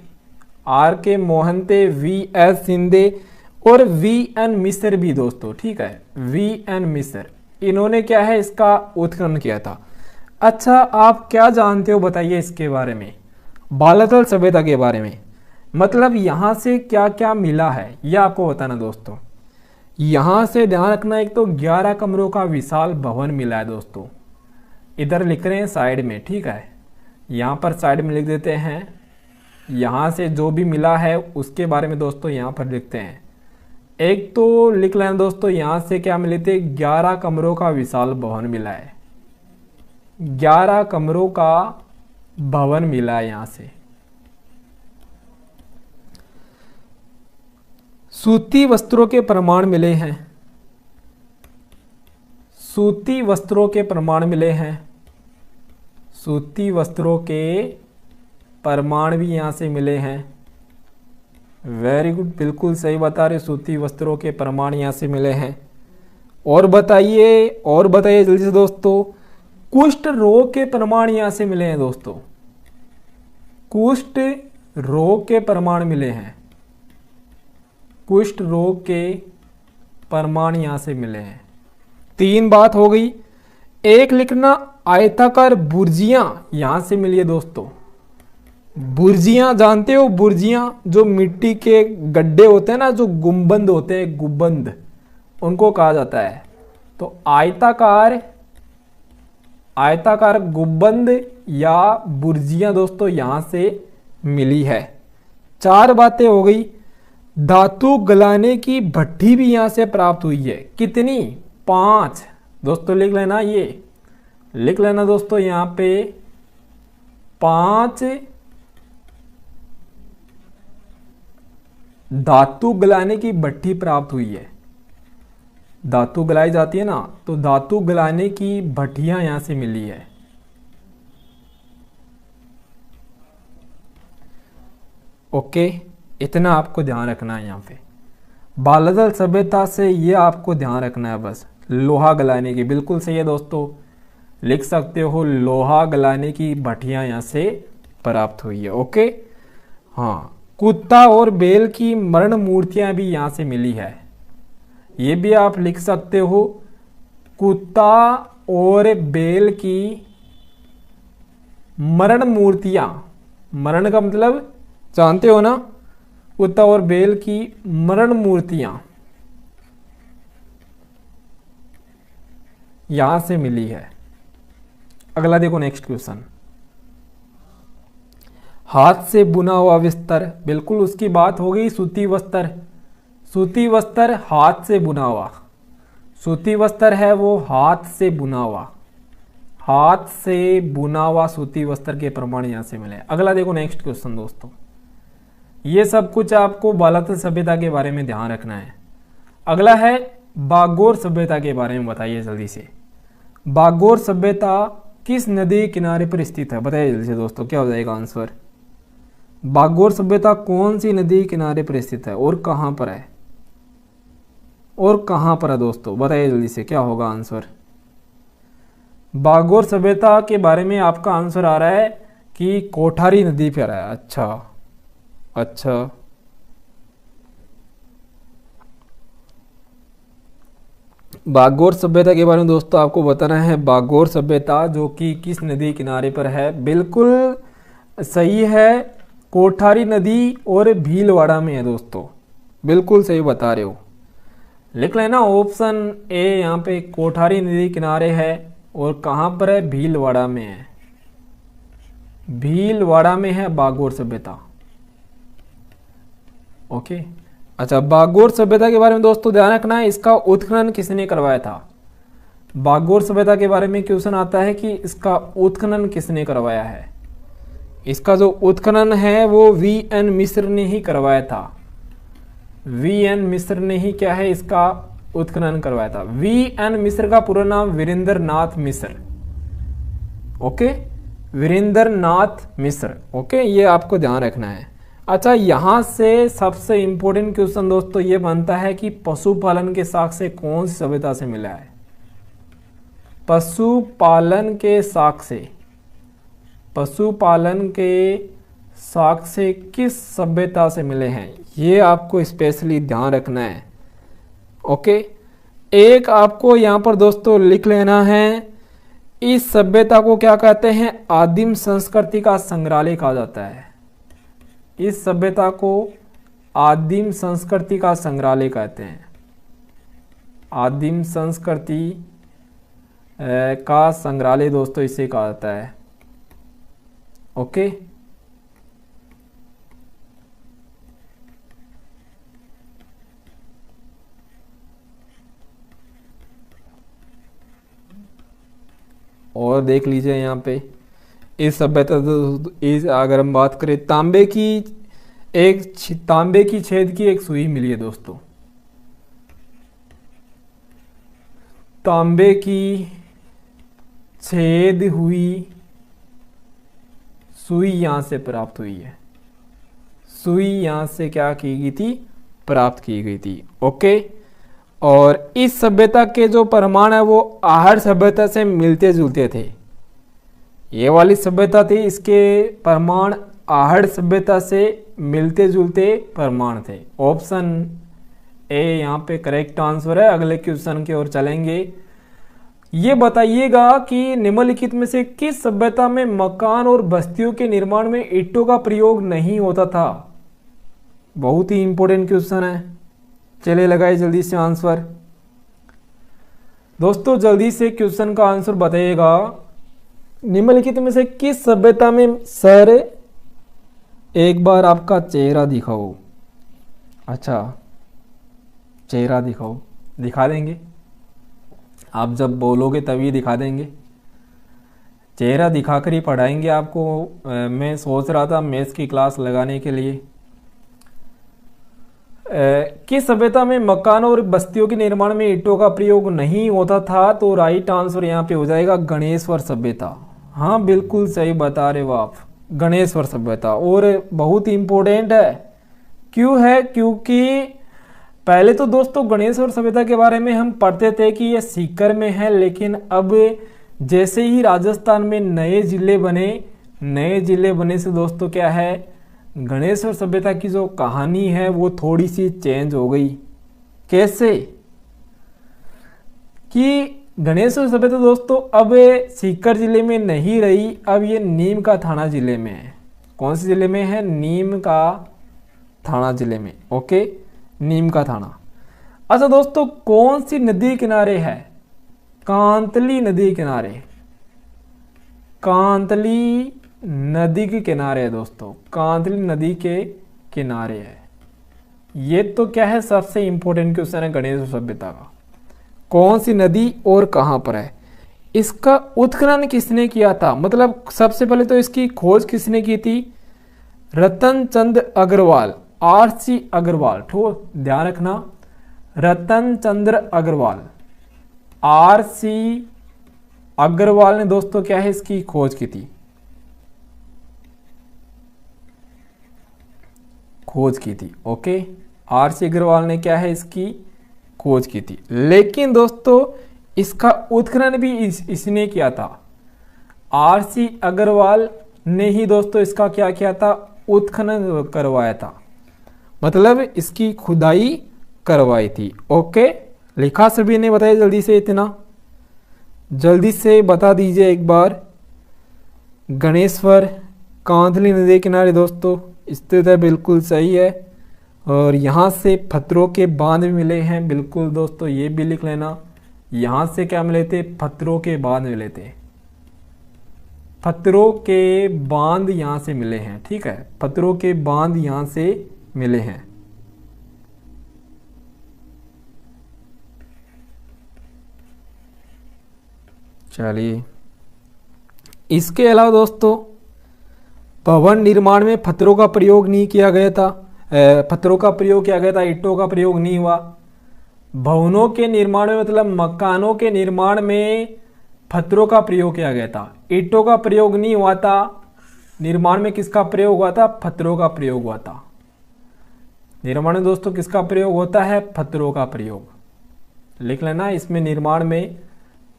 Speaker 1: V.S. Shinde और V.N. मिश्र भी दोस्तों। ठीक है, V.N. मिश्र, इन्होंने क्या है इसका उत्खनन किया था। अच्छा, आप क्या जानते हो बताइए इसके बारे में, बालाथल सभ्यता के बारे में। मतलब यहाँ से क्या क्या मिला है ये आपको बताना दोस्तों। यहाँ से ध्यान रखना, एक तो 11 कमरों का विशाल भवन मिला है दोस्तों। इधर लिख रहे हैं साइड में। ठीक है, यहाँ पर साइड में लिख देते हैं। यहाँ से जो भी मिला है उसके बारे में दोस्तों यहाँ पर लिखते हैं। एक तो लिख लेना दोस्तों, यहाँ से क्या मिले थे? 11 कमरों का विशाल भवन मिला है। 11 कमरों का भवन मिला है यहाँ से। सूती वस्त्रों के प्रमाण मिले हैं। सूती वस्त्रों के प्रमाण मिले हैं। सूती वस्त्रों के प्रमाण भी यहाँ से मिले हैं। वेरी गुड, बिल्कुल सही बता रहे। सूती वस्त्रों के प्रमाण यहाँ से मिले हैं। और बताइए जल्दी से दोस्तों। कुष्ठ रोग के प्रमाण यहाँ से मिले हैं दोस्तों। कुष्ठ रोग के प्रमाण मिले हैं। कुष्ठ रोग के प्रमाण यहाँ से मिले हैं। 3 बात हो गई। एक लिखना, आयताकार बुर्जियां यहां से मिली है दोस्तों। बुर्जियां जानते हो? बुर्जियां जो मिट्टी के गड्ढे होते हैं ना, जो गुंबद होते हैं, गुंबद, उनको कहा जाता है। तो आयताकार गुंबद या बुर्जियां दोस्तों यहां से मिली है। 4 बातें हो गई। धातु गलाने की भट्टी भी यहां से प्राप्त हुई है। कितनी? 5 दोस्तों। लिख लेना, ये लिख लेना दोस्तों यहाँ पे 5 धातु गलाने की भट्टी प्राप्त हुई है। धातु गलाई जाती है ना, तो धातु गलाने की भट्टियां यहां से मिली है। ओके, इतना आपको ध्यान रखना है यहाँ पे। बालादल सभ्यता से ये आपको ध्यान रखना है बस, लोहा गलाने की, बिल्कुल सही है दोस्तों, लिख सकते हो लोहा गलाने की भट्टियां यहाँ से प्राप्त हुई है। ओके, हाँ, कुत्ता और बैल की मरण मूर्तियां भी यहाँ से मिली है, ये भी आप लिख सकते हो, कुत्ता और बैल की मरण मूर्तियां, मरण का मतलब जानते हो ना, कुत्ता और बैल की मरण मूर्तियां यहां से मिली है। अगला देखो नेक्स्ट क्वेश्चन, हाथ से बुना हुआ बिस्तर, बिल्कुल उसकी बात हो गई, सूती वस्त्र, सूती वस्त्र हाथ से बुना हुआ, सूती वस्त्र है वो हाथ से बुना हुआ, हाथ से बुना हुआ सूती वस्त्र के प्रमाण यहां से मिले। अगला देखो नेक्स्ट क्वेश्चन दोस्तों, ये सब कुछ आपको बालादल सभ्यता के बारे में ध्यान रखना है। अगला है बागोर सभ्यता के बारे में बताइए जल्दी से। बागोर सभ्यता किस नदी किनारे पर स्थित है, बताइए जल्दी से दोस्तों, क्या हो जाएगा आंसर। बागोर सभ्यता कौन सी नदी किनारे पर स्थित है और कहां पर है, और कहां पर है दोस्तों, बताइए जल्दी से, क्या होगा आंसर। बागोर सभ्यता के बारे में आपका आंसर आ रहा है कि कोठारी नदी पर है। अच्छा अच्छा, बागोर सभ्यता के बारे में दोस्तों आपको बताना है, बागोर सभ्यता जो कि किस नदी किनारे पर है, बिल्कुल सही है, कोठारी नदी और भीलवाड़ा में है दोस्तों, बिल्कुल सही बता रहे हो, लिख लेना ऑप्शन ए, यहाँ पे कोठारी नदी किनारे है और कहाँ पर है, भीलवाड़ा में है, भीलवाड़ा में है बागोर सभ्यता। ओके, अच्छा, बागोर सभ्यता के बारे में दोस्तों ध्यान रखना है, इसका उत्खनन किसने करवाया था। बागोर सभ्यता के बारे में क्वेश्चन आता है कि इसका उत्खनन किसने करवाया है, इसका जो उत्खनन है वो वी.एन. मिश्र ने ही करवाया था, वी.एन. मिश्र ने ही क्या है इसका उत्खनन करवाया था। वी.एन. मिश्र का पूरा नाम वीरेंद्र नाथ मिश्र, ओके, वीरेंद्र नाथ मिश्र, ओके, ये आपको ध्यान रखना है। अच्छा, यहां से सबसे इंपॉर्टेंट क्वेश्चन दोस्तों ये बनता है कि पशुपालन के साक्ष्य कौन सी सभ्यता से मिला है, पशुपालन के साक्ष्य, पशुपालन के साक्ष्य किस सभ्यता से मिले हैं, ये आपको स्पेशली ध्यान रखना है। ओके, एक आपको यहां पर दोस्तों लिख लेना है, इस सभ्यता को क्या कहते हैं, आदिम संस्कृति का संग्रहालय कहा जाता है, इस सभ्यता को आदिम संस्कृति का संग्रहालय कहते हैं, आदिम संस्कृति का संग्रहालय दोस्तों इसे कहा जाता है। ओके, और देख लीजिए यहाँ पे इस सभ्यता, इस अगर हम बात करें तांबे की छेद की एक सुई मिली है दोस्तों, तांबे की छेद हुई सुई यहां से प्राप्त हुई है, सुई यहां से क्या की गई थी, प्राप्त की गई थी। ओके, और इस सभ्यता के जो प्रमाण है वो आहड़ सभ्यता से मिलते जुलते थे, ये वाली सभ्यता थी, इसके प्रमाण आहड़ सभ्यता से मिलते जुलते प्रमाण थे। ऑप्शन ए यहाँ पे करेक्ट आंसर है। अगले क्वेश्चन की ओर चलेंगे, ये बताइएगा कि निम्नलिखित में से किस सभ्यता में मकान और बस्तियों के निर्माण में ईंटों का प्रयोग नहीं होता था। बहुत ही इंपॉर्टेंट क्वेश्चन है, चलिए लगाइए जल्दी से आंसर। दोस्तों जल्दी से क्वेश्चन का आंसर बताइएगा, निम्नलिखित में से किस सभ्यता में, सर एक बार आपका चेहरा दिखाओ, अच्छा चेहरा दिखाओ, दिखा देंगे आप, जब बोलोगे तभी दिखा देंगे, चेहरा दिखाकर ही पढ़ाएंगे आपको। मैं सोच रहा था मैथ्स की क्लास लगाने के लिए। किस सभ्यता में मकान और बस्तियों के निर्माण में ईंटों का प्रयोग नहीं होता था, तो राइट आंसर यहाँ पे हो जाएगा गणेश्वर सभ्यता। हाँ बिल्कुल सही बता रहे हो आप, गणेश्वर सभ्यता। और बहुत इम्पोर्टेंट है, क्यों है? क्योंकि पहले तो दोस्तों गणेश्वर सभ्यता के बारे में हम पढ़ते थे कि ये सीकर में है, लेकिन अब जैसे ही राजस्थान में नए जिले बने से दोस्तों क्या है, गणेश्वर सभ्यता की जो कहानी है वो थोड़ी सी चेंज हो गई। कैसे? कि गणेश्वर सभ्यता दोस्तों अब सीकर जिले में नहीं रही, अब ये नीम का थाना जिले में है। कौन से जिले में है? नीम का थाना जिले में। ओके, नीम का थाना। अच्छा दोस्तों, कौन सी नदी किनारे है? कांतली नदी किनारे। कांतली नदी के किनारे है दोस्तों, कांतली नदी के किनारे है। ये तो क्या है, सबसे इंपॉर्टेंट क्वेश्चन है गणेश सभ्यता का। कौन सी नदी और कहां पर है? इसका उत्खनन किसने किया था? मतलब सबसे पहले तो इसकी खोज किसने की थी? रतन चंद अग्रवाल, RC अग्रवाल। ध्यान रखना, रतन चंद्र अग्रवाल, RC अग्रवाल ने दोस्तों क्या है, इसकी खोज की थी। ओके, RC अग्रवाल ने क्या है, इसकी खोज की थी। लेकिन दोस्तों इसका उत्खनन भी इसने किया था। RC अग्रवाल ने ही दोस्तों इसका क्या किया था, उत्खनन करवाया था, मतलब इसकी खुदाई करवाई थी। ओके, लिखा सभी ने? बताइए जल्दी से, इतना जल्दी से बता दीजिए एक बार। गणेश्वर कांतली नदी किनारे दोस्तों स्थित है, बिल्कुल सही है। और यहाँ से पत्थरों के बांध भी मिले हैं, बिल्कुल दोस्तों ये भी लिख लेना। यहाँ से क्या मिले थे? पत्थरों के बांध मिले थे, पत्थरों के बांध यहाँ से मिले हैं। ठीक है, पत्थरों के बांध यहाँ से मिले हैं। चलिए, इसके अलावा दोस्तों भवन निर्माण में पत्थरों का प्रयोग नहीं किया गया था, पत्थरों का प्रयोग किया गया था, ईंटों का प्रयोग नहीं हुआ। भवनों के निर्माण में मतलब मकानों के निर्माण में पत्थरों का प्रयोग किया गया था, ईंटों का प्रयोग नहीं हुआ था। निर्माण में किसका प्रयोग हुआ था? पत्थरों का प्रयोग हुआ था। निर्माण में दोस्तों किसका प्रयोग होता है? पत्थरों का प्रयोग। लिख लेना, इसमें निर्माण में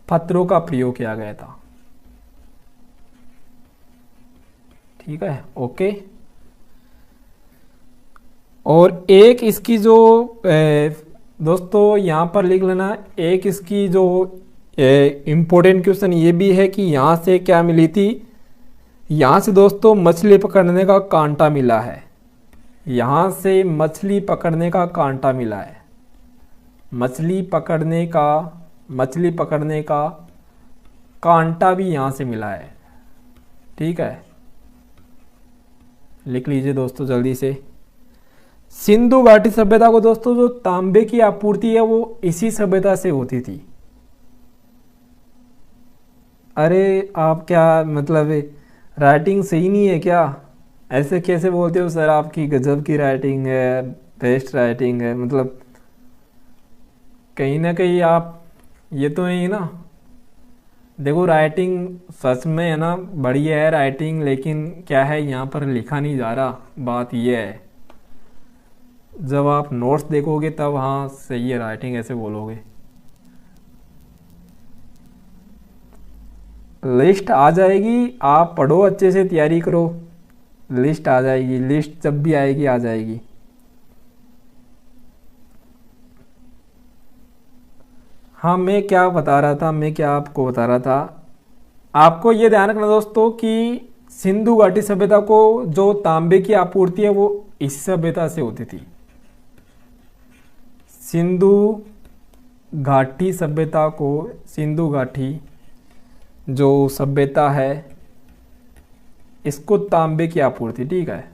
Speaker 1: पत्थरों का प्रयोग किया गया था। ठीक है, ओके। और एक इसकी जो दोस्तों यहाँ पर लिख लेना, एक इसकी जो इम्पोर्टेंट क्वेश्चन ये भी है कि यहाँ से क्या मिली थी? यहाँ से दोस्तों मछली पकड़ने का कांटा मिला है। यहाँ से मछली पकड़ने का कांटा मिला है। मछली पकड़ने का कांटा भी यहाँ से मिला है। ठीक है, लिख लीजिए दोस्तों जल्दी से। सिंधु घाटी सभ्यता को दोस्तों जो तांबे की आपूर्ति है वो इसी सभ्यता से होती थी। अरे आप क्या मतलब राइटिंग सही नहीं है क्या? ऐसे कैसे बोलते हो सर, आपकी गजब की राइटिंग है, बेस्ट राइटिंग है। मतलब कहीं ना कहीं आप ये तो नहीं ना। देखो राइटिंग सच में है ना बढ़िया है राइटिंग, लेकिन क्या है यहाँ पर लिखा नहीं जा रहा। बात ये है, जब आप नोट्स देखोगे तब हाँ सही है राइटिंग ऐसे बोलोगे। लिस्ट आ जाएगी, आप पढ़ो अच्छे से, तैयारी करो, लिस्ट आ जाएगी। लिस्ट जब भी आएगी आ जाएगी। हाँ मैं क्या बता रहा था, मैं क्या आपको बता रहा था, आपको ये ध्यान रखना दोस्तों कि सिंधु घाटी सभ्यता को जो तांबे की आपूर्ति है वो इस सभ्यता से होती थी। सिंधु घाटी सभ्यता को, सिंधु घाटी जो सभ्यता है इसको तांबे की आपूर्ति, ठीक है,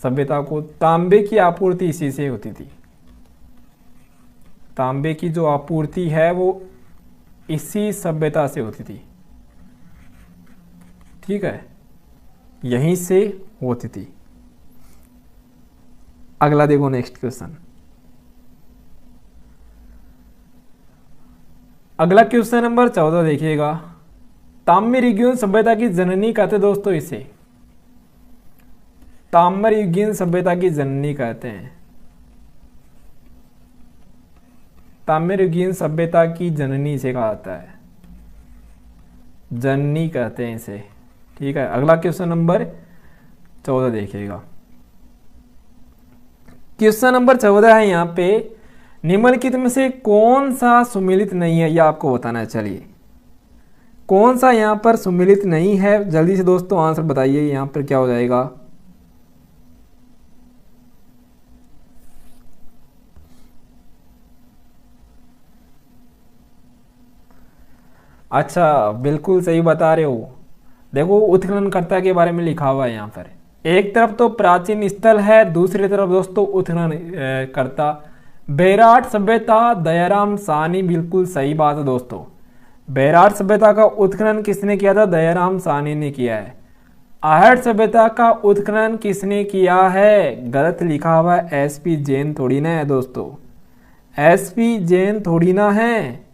Speaker 1: सभ्यता को तांबे की आपूर्ति इसी से होती थी। तांबे की जो आपूर्ति है वो इसी सभ्यता से होती थी। ठीक है, यहीं से होती थी। अगला देखो नेक्स्ट क्वेश्चन। अगला क्वेश्चन नंबर 14 देखिएगा। ताम्रयुगीन सभ्यता की जननी कहते दोस्तों इसे, ताम्रयुगीन सभ्यता की जननी कहते हैं, ताम्रयुगीन सभ्यता की जननी इसे कहा जाता है, जननी कहते हैं इसे। ठीक है, अगला क्वेश्चन नंबर 14 देखिएगा। क्वेश्चन नंबर 14 है यहाँ पे, निम्नलिखित में से कौन सा सुमेलित नहीं है, यह आपको बताना है। चलिए कौन सा यहाँ पर सुमेलित नहीं है, जल्दी से दोस्तों आंसर बताइए। यहाँ पर क्या हो जाएगा, अच्छा बिल्कुल सही बता रहे हो। देखो उत्खननकर्ता के बारे में लिखा हुआ है यहाँ पर, एक तरफ तो प्राचीन स्थल है, दूसरी तरफ दोस्तों उत्खनन करता। बैराट सभ्यता, दयाराम साहनी, बिल्कुल सही बात है दोस्तों। बैराट सभ्यता का उत्खनन किसने किया था, दयाराम साहनी ने किया है। आहट सभ्यता का उत्खनन किसने किया है, गलत लिखा हुआ है, एसपी जैन थोड़ी ना है दोस्तों, एसपी जैन थोड़ी ना है।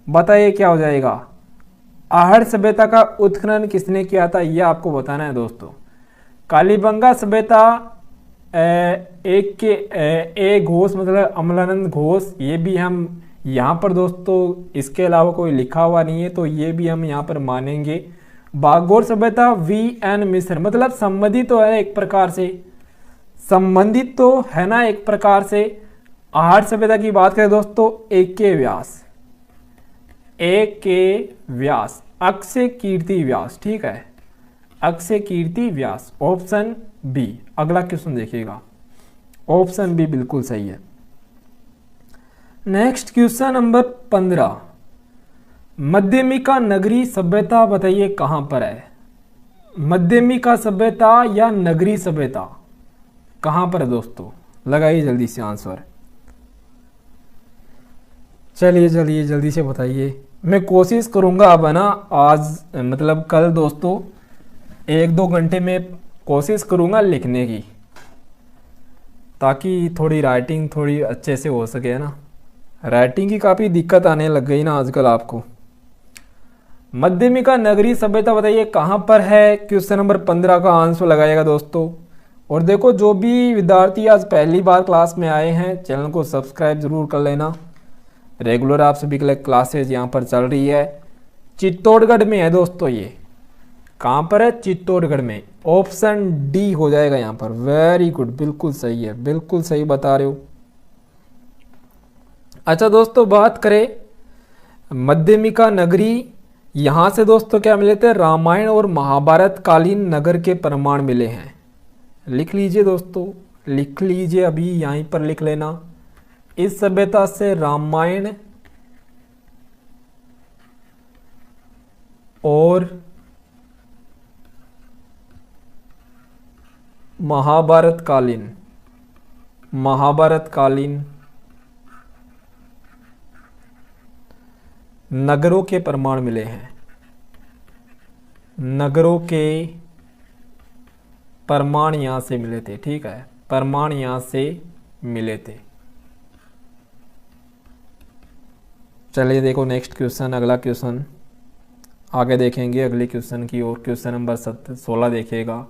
Speaker 1: बताइए क्या हो जाएगा, आहट सभ्यता का उत्खनन किसने किया था, यह आपको बताना है दोस्तों। कालीबंगा सभ्यता एक घोष मतलब अमलानंद घोष, ये भी हम यहाँ पर दोस्तों, इसके अलावा कोई लिखा हुआ नहीं है तो ये भी हम यहाँ पर मानेंगे। बागोर सभ्यता वी.एन. मिश्र, मतलब संबंधित तो है एक प्रकार से, संबंधित तो है ना एक प्रकार से। आहट सभ्यता की बात करें दोस्तों, A.K. व्यास, A.K. व्यास, अक्षय कीर्ति व्यास। ठीक है, अक्षय कीर्ति व्यास, ऑप्शन बी। अगला क्वेश्चन देखिएगा, ऑप्शन बी बिल्कुल सही है। नेक्स्ट क्वेश्चन नंबर 15, मध्यमिका नगरी सभ्यता बताइए कहां पर है। मध्यमिका सभ्यता या नगरी सभ्यता कहां पर है दोस्तों, लगाइए जल्दी से आंसर। चलिए चलिए जल्दी से बताइए, मैं कोशिश करूंगा अब है ना, आज मतलब कल दोस्तों 1-2 घंटे में कोशिश करूंगा लिखने की, ताकि थोड़ी राइटिंग थोड़ी अच्छे से हो सके ना। राइटिंग की काफ़ी दिक्कत आने लग गई ना आजकल आपको। मध्यमिका नगरी सभ्यता बताइए कहाँ पर है, क्वेश्चन नंबर 15 का आंसर लगाइएगा दोस्तों। और देखो जो भी विद्यार्थी आज पहली बार क्लास में आए हैं, चैनल को सब्सक्राइब जरूर कर लेना। रेगुलर आप सभी के लिए क्लासेज यहाँ पर चल रही है। चित्तौड़गढ़ में है दोस्तों, ये कहाँ पर है, चित्तौड़गढ़ में। ऑप्शन डी हो जाएगा यहाँ पर। वेरी गुड, बिल्कुल सही है, बिल्कुल सही बता रहे हो। अच्छा दोस्तों, बात करें मध्यमिका नगरी, यहाँ से दोस्तों क्या मिले थे, रामायण और महाभारत कालीन नगर के प्रमाण मिले हैं। लिख लीजिए दोस्तों, लिख लीजिए, अभी यहीं पर लिख लेना। इस सभ्यता से रामायण और महाभारत कालीन नगरों के प्रमाण मिले हैं। नगरों के प्रमाण यहां से मिले थे। ठीक है, प्रमाण यहां से मिले थे। चलिए देखो नेक्स्ट क्वेश्चन, अगला क्वेश्चन आगे देखेंगे अगले क्वेश्चन की ओर। क्वेश्चन नंबर 16 देखिएगा।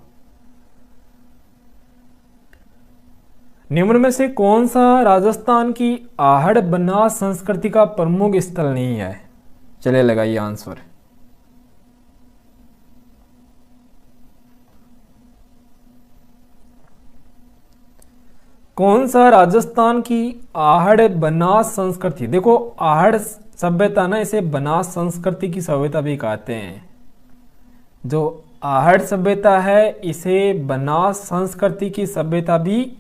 Speaker 1: निम्न में से कौन सा राजस्थान की आहड़ बनास संस्कृति का प्रमुख स्थल नहीं है। चलिए लगाइए आंसर। कौन सा राजस्थान की आहड़ बनास संस्कृति, देखो आहड़ सभ्यता ना, इसे बनास संस्कृति की सभ्यता भी कहते हैं। जो आहड़ सभ्यता है इसे बनास संस्कृति की सभ्यता भी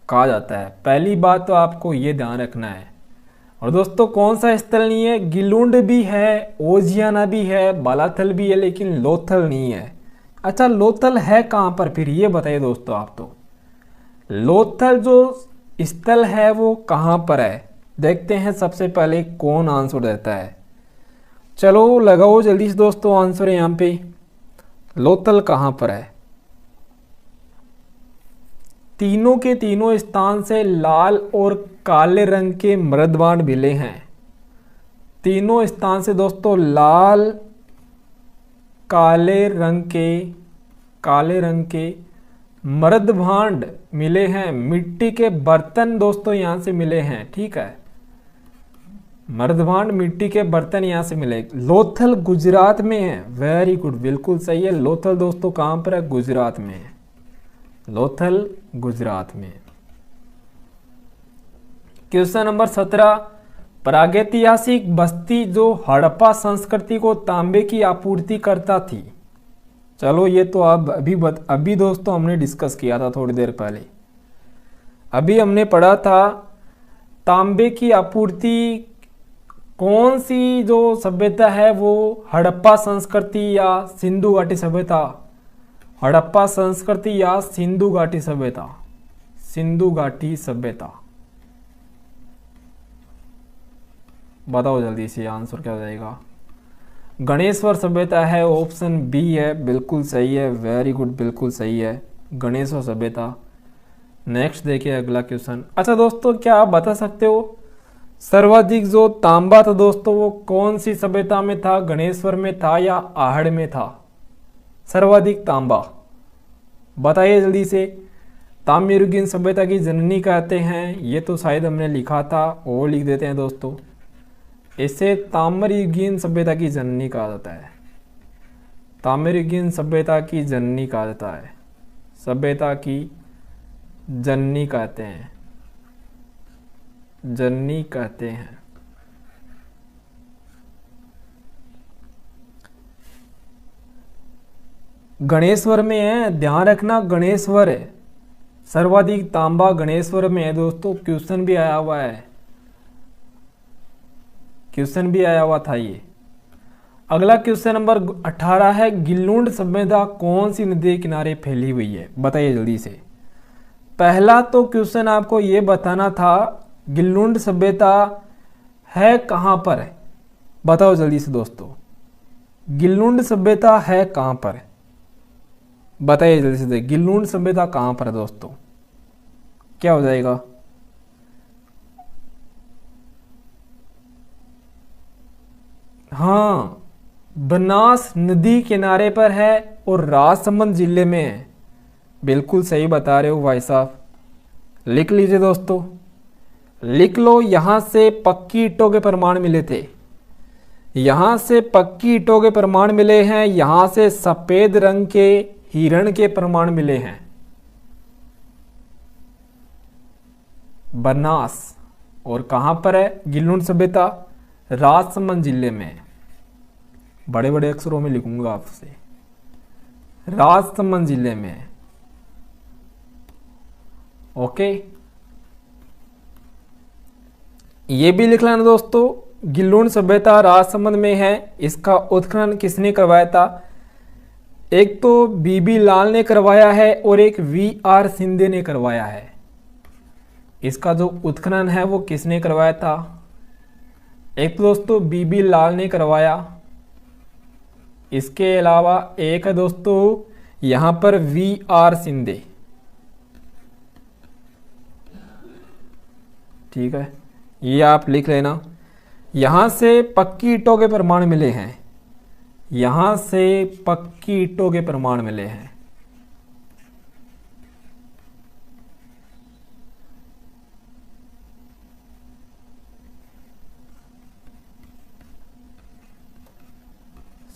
Speaker 1: कहा जाता है। पहली बात तो आपको ये ध्यान रखना है। और दोस्तों कौन सा स्थल नहीं है, गिलुंड भी है, ओजियाना भी है, बालाथल भी है, लेकिन लोथल नहीं है। अच्छा लोथल है कहाँ पर फिर, ये बताइए दोस्तों आप। तो लोथल जो स्थल है वो कहाँ पर है, देखते हैं सबसे पहले कौन आंसर देता है। चलो लगाओ जल्दी से दोस्तों आंसर यहाँ पे। लोथल कहाँ पर है, तीनों के तीनों स्थान से लाल और काले रंग के मृदबाण मिले हैं। तीनों स्थान से दोस्तों लाल काले रंग के मर्द भांड मिले हैं, मिट्टी के बर्तन दोस्तों यहां से मिले हैं। ठीक है, मर्द भांड मिट्टी के बर्तन यहां से मिले। लोथल गुजरात में है, वेरी गुड, बिल्कुल सही है। लोथल दोस्तों कहां पर है? गुजरात में है, लोथल गुजरात में। क्वेश्चन नंबर 17, प्रागैतिहासिक बस्ती जो हड़प्पा संस्कृति को तांबे की आपूर्ति करता थी। चलो ये तो अब अभी दोस्तों हमने डिस्कस किया था थोड़ी देर पहले। अभी हमने पढ़ा था तांबे की आपूर्ति कौन सी जो सभ्यता है वो हड़प्पा संस्कृति या सिंधु घाटी सभ्यता, हड़प्पा संस्कृति या सिंधु घाटी सभ्यता, सिंधु घाटी सभ्यता। बताओ जल्दी से आंसर क्या हो जाएगा। गणेश्वर सभ्यता है, ऑप्शन बी है, बिल्कुल सही है, वेरी गुड, बिल्कुल सही है, गणेश्वर सभ्यता। नेक्स्ट देखिए अगला क्वेश्चन। अच्छा दोस्तों, क्या आप बता सकते हो सर्वाधिक जो तांबा था दोस्तों वो कौन सी सभ्यता में था? गणेश्वर में था या आहड़ में था? सर्वाधिक तांबा बताइए जल्दी से। ताम्रयुगीन सभ्यता की जननी कहते हैं, ये तो शायद हमने लिखा था, और लिख देते हैं दोस्तों। इसे ताम्रयुगीन सभ्यता की जननी कहा जाता है, ताम्रयुगीन सभ्यता की जननी कहा जाता है, सभ्यता की जननी कहते हैं, जननी कहते हैं। गणेश्वर में है, ध्यान रखना, गणेश्वर है, सर्वाधिक तांबा गणेश्वर में है दोस्तों। क्वेश्चन भी आया हुआ है, क्वेश्चन भी आया हुआ था ये। अगला क्वेश्चन नंबर 18 है, गिल्लुंड सभ्यता कौन सी नदी के किनारे फैली हुई है? बताइए जल्दी से। पहला तो क्वेश्चन आपको ये बताना था गिल्लुंड सभ्यता है कहां पर है? बताओ जल्दी से दोस्तों, गिल्लुंड सभ्यता है कहां पर? बताइए जल्दी से, गिल्लुंड सभ्यता कहां पर है दोस्तों? क्या हो जाएगा? हाँ, बनास नदी किनारे पर है और राजसमंद जिले में है। बिल्कुल सही बता रहे हो भाई साहब, लिख लीजिए दोस्तों, लिख लो। यहां से पक्की ईंटों के प्रमाण मिले थे, यहां से पक्की ईंटों के प्रमाण मिले हैं, यहां से सफेद रंग के हिरण के प्रमाण मिले हैं। बनास और कहां पर है गिल्लुंड सभ्यता? राजसमंद जिले में। बड़े बड़े अक्षरों में लिखूंगा आपसे, राजसमंद जिले में। ओके, ये भी लिख लेना दोस्तों, गिल्लुंड सभ्यता राजसमंद में है। इसका उत्खनन किसने करवाया था? एक तो बीबी लाल ने करवाया है और एक वीआर सिंधे ने करवाया है। इसका जो उत्खनन है वो किसने करवाया था? एक तो दोस्तों बीबी लाल ने करवाया, इसके अलावा एक है दोस्तों यहां पर वीआर सिंधे। ठीक है, ये आप लिख लेना। यहां से पक्की ईंटों के प्रमाण मिले हैं, यहां से पक्की ईंटों के प्रमाण मिले हैं।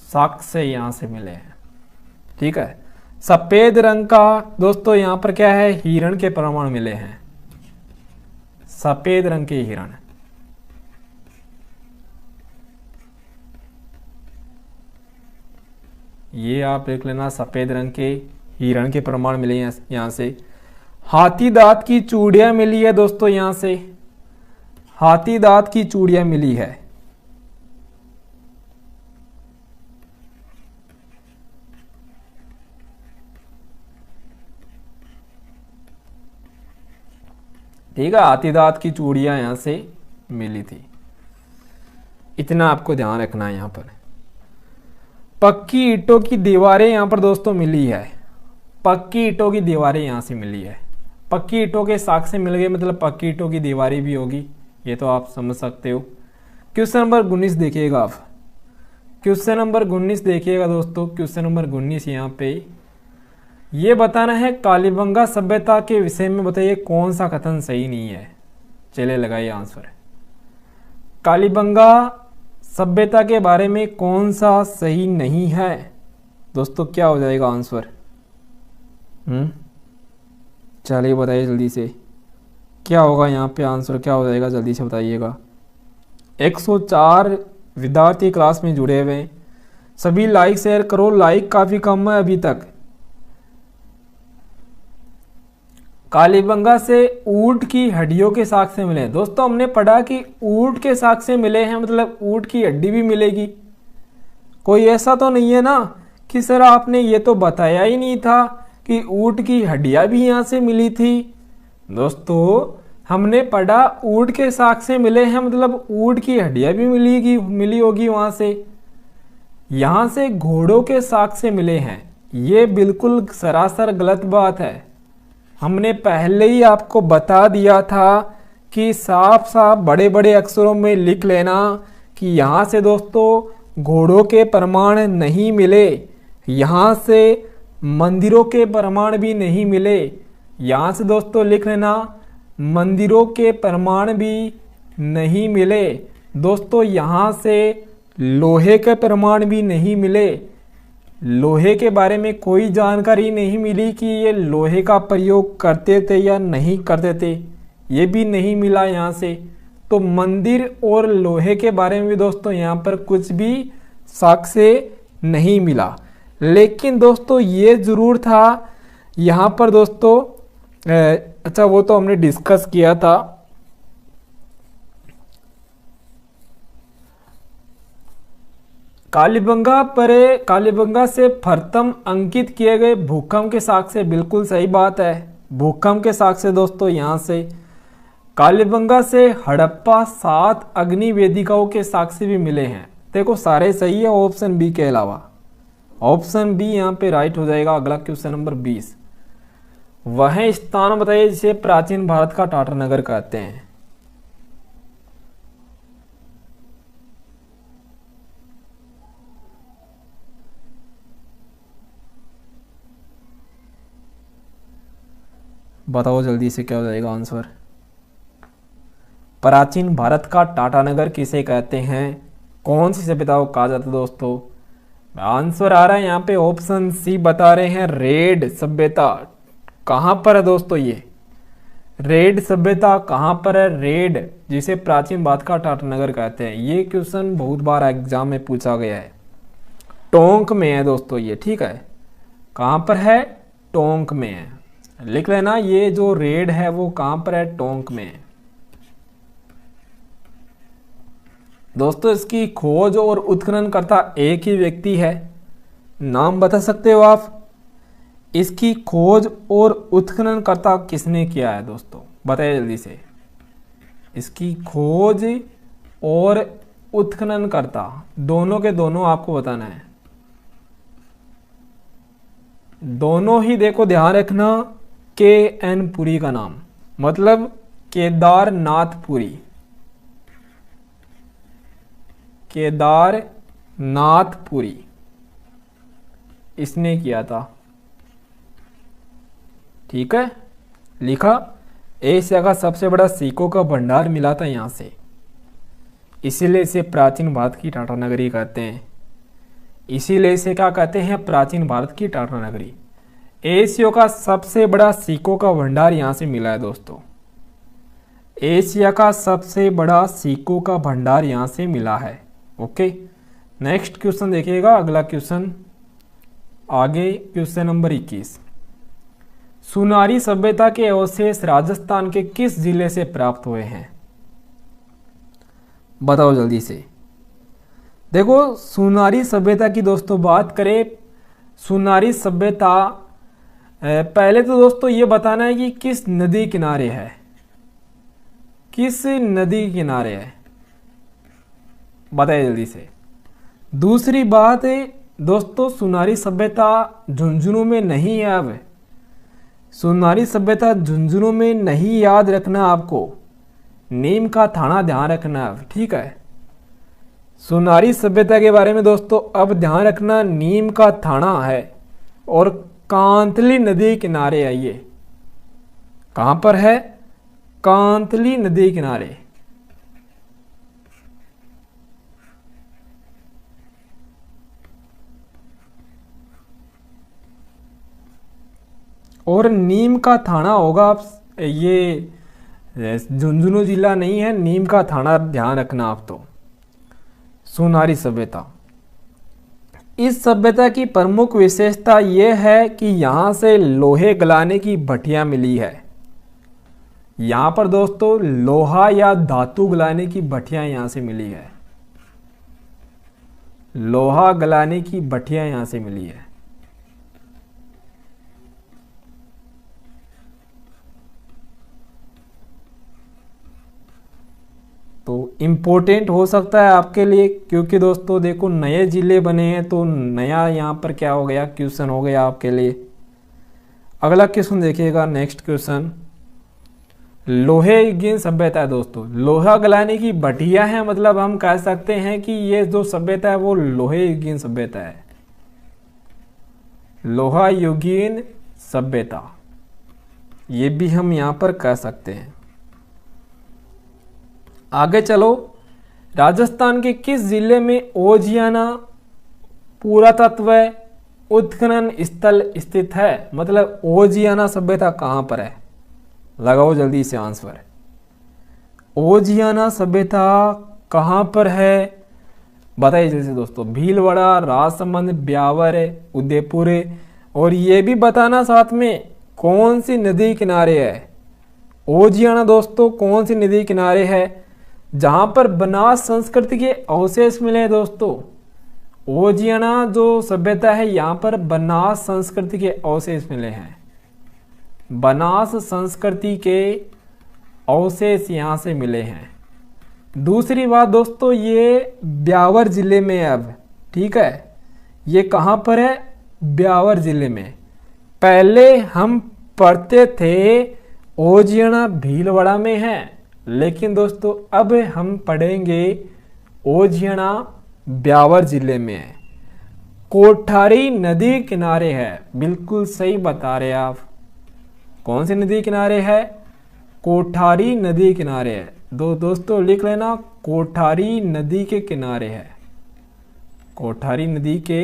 Speaker 1: साक्ष्य यहां से मिले हैं। ठीक है, सफेद रंग का दोस्तों यहां पर क्या है? हिरण के प्रमाण मिले हैं, सफेद रंग के हिरण। ये आप देख लेना, सफेद रंग के हिरण के प्रमाण मिले हैं यहां से। हाथी दांत की चूड़ियां मिली है दोस्तों, यहां से हाथी दांत की चूड़ियां मिली है। ठीक है, हाथी दांत की चूड़ियां यहां से मिली थी, इतना आपको ध्यान रखना है। यहां पर पक्की ईंटों की दीवारें यहां पर दोस्तों मिली है, पक्की ईंटों की दीवारें यहां से मिली है। पक्की ईंटों के साक्ष्य मिल गए, मतलब पक्की ईंटों की दीवारें भी होगी, ये तो आप समझ सकते हो। क्वेश्चन नंबर 19 देखिएगा आप। क्वेश्चन नंबर 19 देखिएगा दोस्तों। क्वेश्चन नंबर 19 यहाँ पे ये बताना है कालीबंगा सभ्यता के विषय में बताइए कौन सा कथन सही नहीं है। चलिए लगाइए आंसर। कालीबंगा सभ्यता के बारे में कौन सा सही नहीं है दोस्तों, क्या हो जाएगा आंसर? चलिए बताइए जल्दी से, क्या होगा यहाँ पे आंसर, क्या हो जाएगा, जल्दी से बताइएगा। 104 विद्यार्थी क्लास में जुड़े हुए हैं, सभी लाइक शेयर करो, लाइक काफ़ी कम है अभी तक। कालीबंगा से ऊंट की हड्डियों के साक्ष्य मिले। दोस्तों हमने पढ़ा कि ऊंट के साक्ष्य मिले हैं, मतलब ऊंट की हड्डी भी मिलेगी। कोई ऐसा तो नहीं है ना कि सर आपने ये तो बताया ही नहीं था कि ऊंट की हड्डियां भी यहाँ से मिली थी। दोस्तों हमने पढ़ा ऊंट के साक्ष्य मिले हैं, मतलब ऊंट की हड्डियां भी मिली होगी वहां से। यहाँ से घोड़ों के साक्ष्य मिले हैं, ये बिल्कुल सरासर गलत बात है। हमने पहले ही आपको बता दिया था कि साफ साफ बड़े बड़े अक्षरों में लिख लेना कि यहाँ से दोस्तों घोड़ों के प्रमाण नहीं मिले, यहाँ से मंदिरों के प्रमाण भी नहीं मिले। यहाँ से दोस्तों लिख लेना मंदिरों के प्रमाण भी नहीं मिले। दोस्तों यहाँ से लोहे के प्रमाण भी नहीं मिले, लोहे के बारे में कोई जानकारी नहीं मिली कि ये लोहे का प्रयोग करते थे या नहीं करते थे, ये भी नहीं मिला यहाँ से। तो मंदिर और लोहे के बारे में भी दोस्तों यहाँ पर कुछ भी साक्ष्य नहीं मिला। लेकिन दोस्तों ये जरूर था यहाँ पर दोस्तों, अच्छा वो तो हमने डिस्कस किया था। कालीबंगा से प्रथम अंकित किए गए भूकंप के साक्ष्य, बिल्कुल सही बात है। भूकंप के साक्ष्य दोस्तों यहाँ से। कालीबंगा से हड़प्पा 7 अग्नि वेदिकाओं के साक्ष्य भी मिले हैं। देखो सारे सही है ऑप्शन बी के अलावा, ऑप्शन बी यहाँ पे राइट हो जाएगा। अगला क्वेश्चन नंबर 20, वह स्थान बताइए जिसे प्राचीन भारत का टाटा नगर कहते हैं। बताओ जल्दी से क्या हो जाएगा आंसर। प्राचीन भारत का टाटा नगर किसे कहते हैं, कौन सी सभ्यता को कहा जाता है दोस्तों? आंसर आ रहा है यहाँ पे ऑप्शन सी बता रहे हैं, रेड सभ्यता। कहाँ पर है दोस्तों ये रेड सभ्यता, कहाँ पर है रेड, जिसे प्राचीन भारत का टाटा नगर कहते हैं। ये क्वेश्चन बहुत बार एग्जाम में पूछा गया है। टोंक में है दोस्तों ये, ठीक है, कहाँ पर है, टोंक में है। लिख लेना ये जो रेड है वो कहां पर है, टोंक में है। दोस्तों इसकी खोज और उत्खनन करता एक ही व्यक्ति है, नाम बता सकते हो आप? इसकी खोज और उत्खनन करता किसने किया है दोस्तों, बताइए जल्दी से। इसकी खोज और उत्खनन करता दोनों के दोनों आपको बताना है, दोनों ही। देखो ध्यान रखना, KN पुरी का नाम, मतलब केदारनाथपुरी, केदारनाथपुरी इसने किया था, ठीक है। लिखा एशिया का सबसे बड़ा सिक्कों का भंडार मिला था यहां से, इसीलिए इसे प्राचीन भारत की टाटा नगरी कहते हैं। इसीलिए इसे क्या कहते हैं, प्राचीन भारत की टाटा नगरी। एशिया का सबसे बड़ा सिक्कों का भंडार यहां से मिला है दोस्तों, एशिया का सबसे बड़ा सिक्कों का भंडार यहां से मिला है। ओके, नेक्स्ट क्वेश्चन देखिएगा। अगला क्वेश्चन आगे, क्वेश्चन नंबर 21, सुनारी सभ्यता के अवशेष राजस्थान के किस जिले से प्राप्त हुए हैं, बताओ जल्दी से। देखो सुनारी सभ्यता की दोस्तों बात करें, सुनारी सभ्यता पहले तो दोस्तों ये बताना है कि किस नदी किनारे है, किस नदी किनारे है, बताइए जल्दी से। दूसरी बात है दोस्तों, सुनारी सभ्यता झुंझुनू में नहीं है। अब सुनारी सभ्यता झुंझुनू में नहीं, याद रखना आपको, नीम का थाना ध्यान रखना अब, ठीक है। सुनारी सभ्यता के बारे में दोस्तों अब ध्यान रखना, नीम का थाना है और कांतली नदी किनारे है। ये कहां पर है? कांतली नदी किनारे। और नीम का थाना होगा, आप ये झुंझुनू जिला नहीं है, नीम का थाना, ध्यान रखना आप। तो सुनारी सभ्यता, इस सभ्यता की प्रमुख विशेषता यह है कि यहां से लोहे गलाने की भट्टियां मिली है। यहां पर दोस्तों लोहा या धातु गलाने की भट्टियां यहां से मिली है। लोहा गलाने की भट्टियां यहां से मिली है। तो इम्पोर्टेंट हो सकता है आपके लिए, क्योंकि दोस्तों देखो नए जिले बने हैं तो नया यहाँ पर क्या हो गया, क्वेश्चन हो गया आपके लिए। अगला क्वेश्चन देखिएगा, नेक्स्ट क्वेश्चन, लोहे युगीन सभ्यता है दोस्तों। लोहा गलाने की भट्टियां हैं, मतलब हम कह सकते हैं कि ये जो सभ्यता है वो लोहे युगीन सभ्यता है। लोहा युगीन सभ्यता, ये भी हम यहां पर कह सकते हैं। आगे चलो, राजस्थान के किस जिले में ओजियाना पुरातत्व उत्खनन स्थल स्थित है? मतलब ओजियाना सभ्यता कहां पर है? लगाओ जल्दी से आंसर। ओजियाना सभ्यता कहां पर है? बताइए जल्दी से दोस्तों। भीलवाड़ा, राजसमंद, ब्यावर, उदयपुर, और ये भी बताना साथ में कौन सी नदी किनारे है। ओजियाना दोस्तों कौन सी नदी किनारे है जहां पर बनास संस्कृति के अवशेष मिले हैं दोस्तों? ओजियाना जो सभ्यता है यहां पर बनास संस्कृति के अवशेष मिले हैं। बनास संस्कृति के अवशेष यहां से मिले हैं। दूसरी बात दोस्तों, ये ब्यावर जिले में है अब, ठीक है। ये कहां पर है? ब्यावर जिले में। पहले हम पढ़ते थे ओजियाना भीलवाड़ा में है, लेकिन दोस्तों अब हम पढ़ेंगे ओजियाना ब्यावर जिले में है। कोठारी नदी किनारे है, बिल्कुल सही बता रहे आप। कौन सी नदी किनारे है? कोठारी नदी किनारे है। दोस्तों लिख लेना, कोठारी नदी के किनारे है। कोठारी नदी के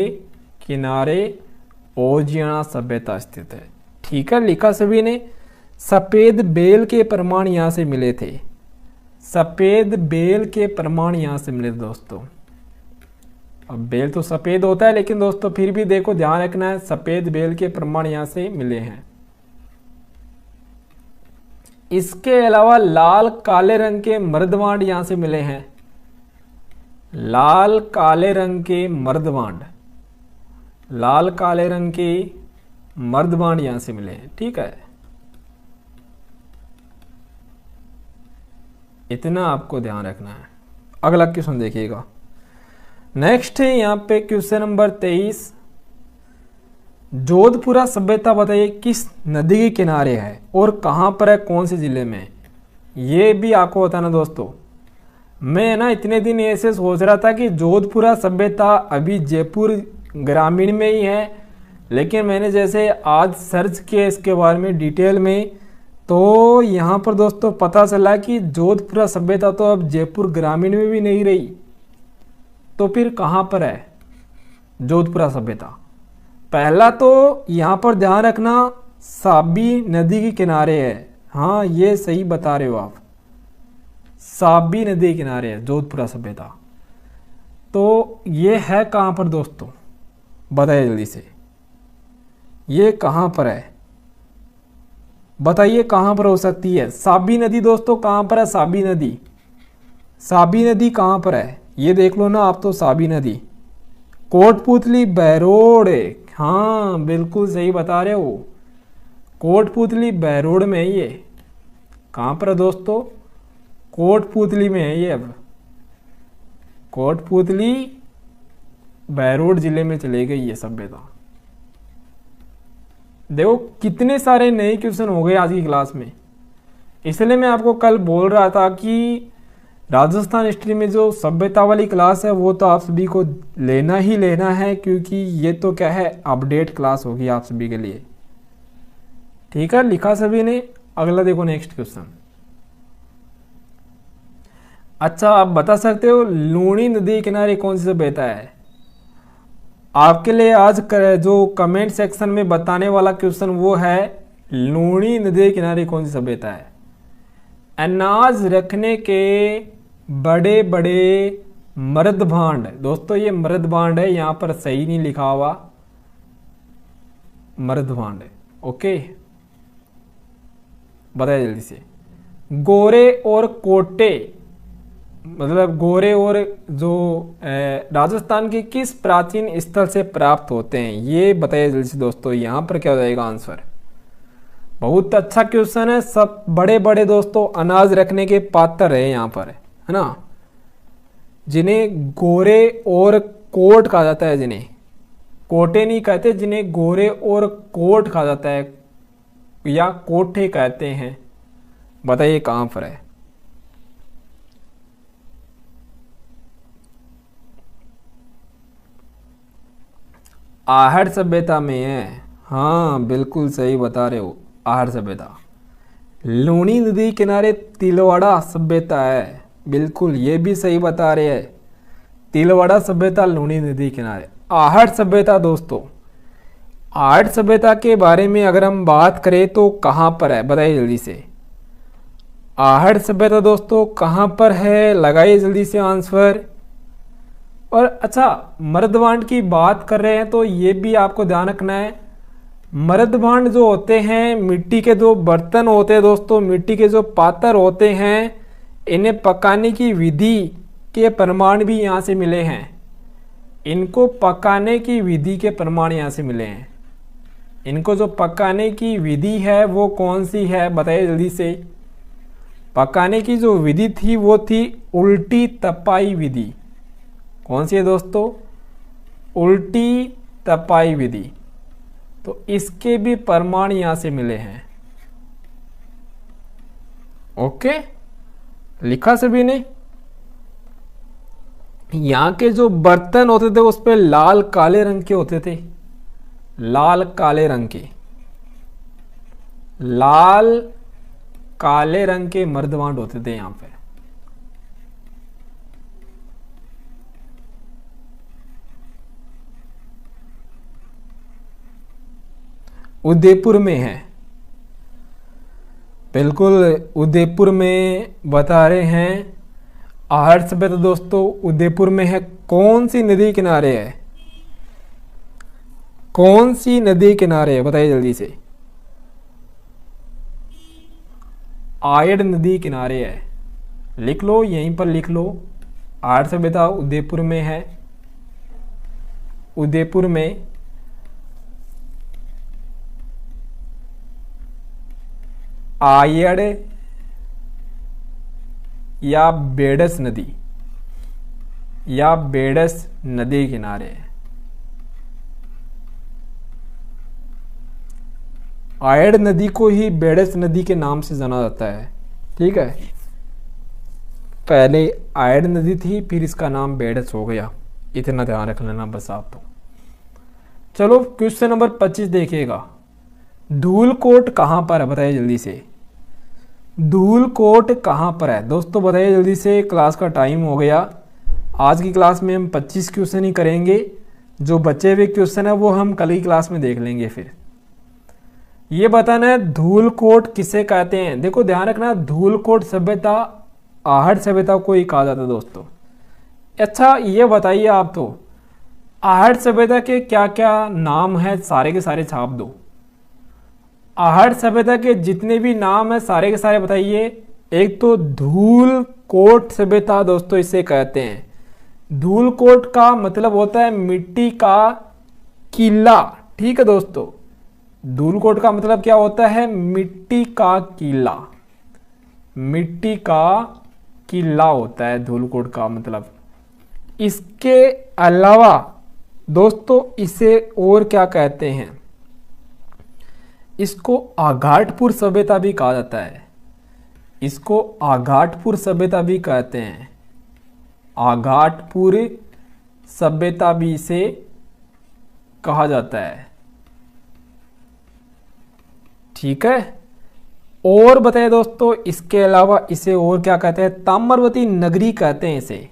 Speaker 1: किनारे ओजियाना सभ्यता स्थित है, ठीक है। लिखा सभी ने। सफेद बेल के प्रमाण यहां से मिले थे। सफेद बेल के प्रमाण यहां से मिले दोस्तों। अब बेल तो सफेद होता है, लेकिन दोस्तों फिर भी देखो ध्यान रखना है, सफेद बेल के प्रमाण यहां से मिले हैं। इसके अलावा लाल काले रंग के मर्दवांड यहां से मिले हैं। लाल काले रंग के मर्दवांड, लाल काले रंग के मर्दवांड यहां से मिले हैं, ठीक है। इतना आपको ध्यान रखना है। अगला क्वेश्चन देखिएगा, नेक्स्ट है यहाँ पे क्वेश्चन नंबर 23। जोधपुरा सभ्यता बताइए किस नदी के किनारे है और कहां पर है, कौन से जिले में? ये भी आपको बताना दोस्तों। मैं ना इतने दिन ऐसे सोच रहा था कि जोधपुरा सभ्यता अभी जयपुर ग्रामीण में ही है, लेकिन मैंने जैसे आज सर्च किया इसके बारे में डिटेल में, तो यहाँ पर दोस्तों पता चला कि जोधपुरा सभ्यता तो अब जयपुर ग्रामीण में भी नहीं रही। तो फिर कहाँ पर है जोधपुरा सभ्यता? पहला तो यहाँ पर ध्यान रखना, साबी नदी के किनारे है। हाँ ये सही बता रहे हो आप, साबी नदी के किनारे है जोधपुरा सभ्यता। तो ये है कहाँ पर दोस्तों? बताइए जल्दी से, ये कहाँ पर है? बताइए कहां पर हो सकती है साबी नदी दोस्तों? कहां पर है साबी नदी? साबी नदी कहां पर है ये देख लो ना आप तो। साबी नदी कोटपुतली बहरोड, हाँ बिल्कुल सही बता रहे हो, कोटपुतली बहरोड में है ये। कहां पर है दोस्तों? कोटपुतली में है ये। अब कोटपुतली बहरोड जिले में चले गई ये सभ्यता। देखो कितने सारे नए क्वेश्चन हो गए आज की क्लास में, इसलिए मैं आपको कल बोल रहा था कि राजस्थान हिस्ट्री में जो सभ्यता वाली क्लास है वो तो आप सभी को लेना ही लेना है, क्योंकि ये तो क्या है, अपडेट क्लास होगी आप सभी के लिए। ठीक है, लिखा सभी ने। अगला देखो नेक्स्ट क्वेश्चन। अच्छा, आप बता सकते हो लूणी नदी किनारे कौन सी सभ्यता है? आपके लिए आज जो कमेंट सेक्शन में बताने वाला क्वेश्चन वो है लूणी नदी किनारे कौन सी सभ्यता है। अनाज रखने के बड़े बड़े मर्द भांड, दोस्तों ये मर्द भांड है, यहां पर सही नहीं लिखा हुआ, मर्द भांड है। ओके, बताइए जल्दी से। गोरे और कोटे, मतलब गोरे और जो राजस्थान के किस प्राचीन स्थल से प्राप्त होते हैं, ये बताइए जल्दी से दोस्तों। यहां पर क्या हो जाएगा आंसर? बहुत अच्छा क्वेश्चन है। सब बड़े बड़े दोस्तों अनाज रखने के पात्र है यहाँ पर, है ना, जिन्हें गोरे और कोट कहा जाता है, जिन्हें कोटे नहीं कहते, जिन्हें गोरे और कोट कहा जाता है या कोठे कहते हैं। बताइए कहां पर है? आहड़ सभ्यता में है। हाँ बिल्कुल सही बता रहे हो, आहड़ सभ्यता। लूणी नदी किनारे तिलवाड़ा सभ्यता है, बिल्कुल ये भी सही बता रहे हैं। तिलवाड़ा सभ्यता लूणी नदी किनारे। आहड़ सभ्यता दोस्तों, आहड़ सभ्यता के बारे में अगर हम बात करें तो कहाँ पर है, बताइए जल्दी से। आहड़ सभ्यता दोस्तों कहाँ पर है, लगाइए जल्दी से आंसर। और अच्छा, मर्दभांड की बात कर रहे हैं तो ये भी आपको ध्यान रखना है, मर्दभांड जो होते हैं, मिट्टी के जो बर्तन होते हैं दोस्तों, मिट्टी के जो पात्र होते हैं, इन्हें पकाने की विधि के प्रमाण भी यहाँ से मिले हैं। इनको पकाने की विधि के प्रमाण यहाँ से मिले हैं। इनको जो पकाने की विधि है वो कौन सी है, बताइए जल्दी से। पकाने की जो विधि थी वो थी उल्टी तपाई विधि। कौन सी है दोस्तों? उल्टी तपाई विधि। तो इसके भी प्रमाण यहां से मिले हैं। ओके, लिखा सभी ने। यहां के जो बर्तन होते थे उस पे लाल काले रंग के होते थे, लाल काले रंग के, लाल काले रंग के मर्दभांड होते थे यहां पे। उदयपुर में है, बिल्कुल उदयपुर में बता रहे हैं। आहड़ सभ्यता दोस्तों उदयपुर में है। कौन सी नदी किनारे है, कौन सी नदी किनारे है, बताइए जल्दी से। आयड़ नदी किनारे है, लिख लो, यहीं पर लिख लो। आहड़ सभ्यता उदयपुर में है। उदयपुर में आयड़ या बेडस नदी, या बेडस नदी किनारे है। आयड़ नदी को ही बेडस नदी के नाम से जाना जाता है। ठीक है, पहले आयड़ नदी थी, फिर इसका नाम बेडस हो गया। इतना ध्यान रख लेना बस आप तो। चलो क्वेश्चन नंबर 25 देखिएगा। धूलकोट कहां पर है, बताइए जल्दी से। धूलकोट कहां पर है दोस्तों, बताइए जल्दी से। क्लास का टाइम हो गया। आज की क्लास में हम 25 क्वेश्चन ही करेंगे, जो बचे हुए क्वेश्चन है वो हम कल की क्लास में देख लेंगे। फिर ये बताना है धूलकोट किसे कहते हैं। देखो ध्यान रखना, धूलकोट सभ्यता आहड़ सभ्यता को ही कहा जाता है दोस्तों। अच्छा ये बताइए आप तो, आहड़ सभ्यता के क्या क्या नाम है, सारे के सारे छाप दो। आहड़ सभ्यता के जितने भी नाम है सारे के सारे बताइए। एक तो धूलकोट सभ्यता दोस्तों इसे कहते हैं। धूलकोट का मतलब होता है मिट्टी का किला। ठीक है दोस्तों, धूलकोट का मतलब क्या होता है, मिट्टी का किला। मिट्टी का किला होता है धूलकोट का मतलब। इसके अलावा दोस्तों इसे और क्या कहते हैं, इसको आघाटपुर सभ्यता भी कहा जाता है। इसको आघाटपुर सभ्यता भी कहते हैं। आघाटपुर सभ्यता भी इसे कहा जाता है। ठीक है, और बताइए दोस्तों, इसके अलावा इसे और क्या कहते हैं? ताम्रवती नगरी कहते हैं इसे।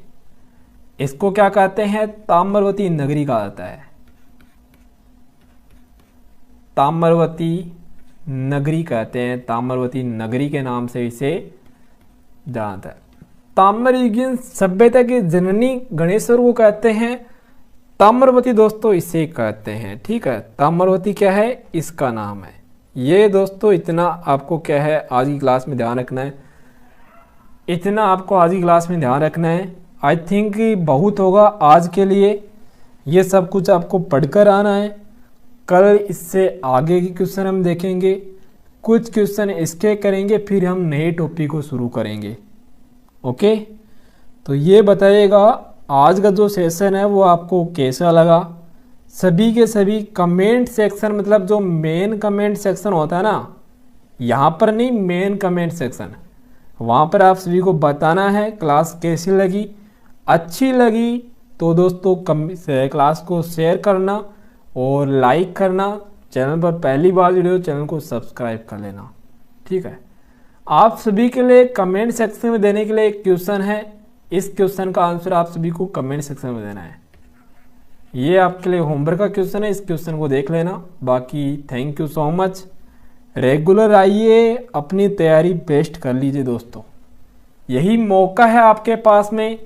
Speaker 1: इसको क्या कहते हैं? ताम्रवती नगरी कहा जाता है। ताम्रवती नगरी कहते हैं, ताम्रवती नगरी के नाम से इसे जानता है। ताम्रयुगीन सभ्यता की जननी गणेश्वर को कहते हैं ताम्रवती दोस्तों, इसे कहते हैं। ठीक है, ताम्रवती क्या है? इसका नाम है। ये दोस्तों इतना आपको क्या है आज की क्लास में ध्यान रखना है, इतना आपको आज की क्लास में ध्यान रखना है। आई थिंक बहुत होगा आज के लिए, ये सब कुछ आपको पढ़कर आना है। कल इससे आगे के क्वेश्चन हम देखेंगे, कुछ क्वेश्चन इसके करेंगे, फिर हम नए टॉपिक को शुरू करेंगे। ओके, तो ये बताइएगा आज का जो सेशन है वो आपको कैसा लगा। सभी के सभी कमेंट सेक्शन, मतलब जो मेन कमेंट सेक्शन होता है ना, यहाँ पर नहीं, मेन कमेंट सेक्शन, वहाँ पर आप सभी को बताना है क्लास कैसी लगी। अच्छी लगी तो दोस्तों क्लास को शेयर करना और लाइक करना। चैनल पर पहली बार जुड़े हो, चैनल को सब्सक्राइब कर लेना। ठीक है, आप सभी के लिए कमेंट सेक्शन में देने के लिए एक क्वेश्चन है, इस क्वेश्चन का आंसर आप सभी को कमेंट सेक्शन में देना है। ये आपके लिए होमवर्क का क्वेश्चन है, इस क्वेश्चन को देख लेना। बाकी thank you so much. Regular आइए, अपनी तैयारी बेस्ट कर लीजिए दोस्तों, यही मौका है आपके पास में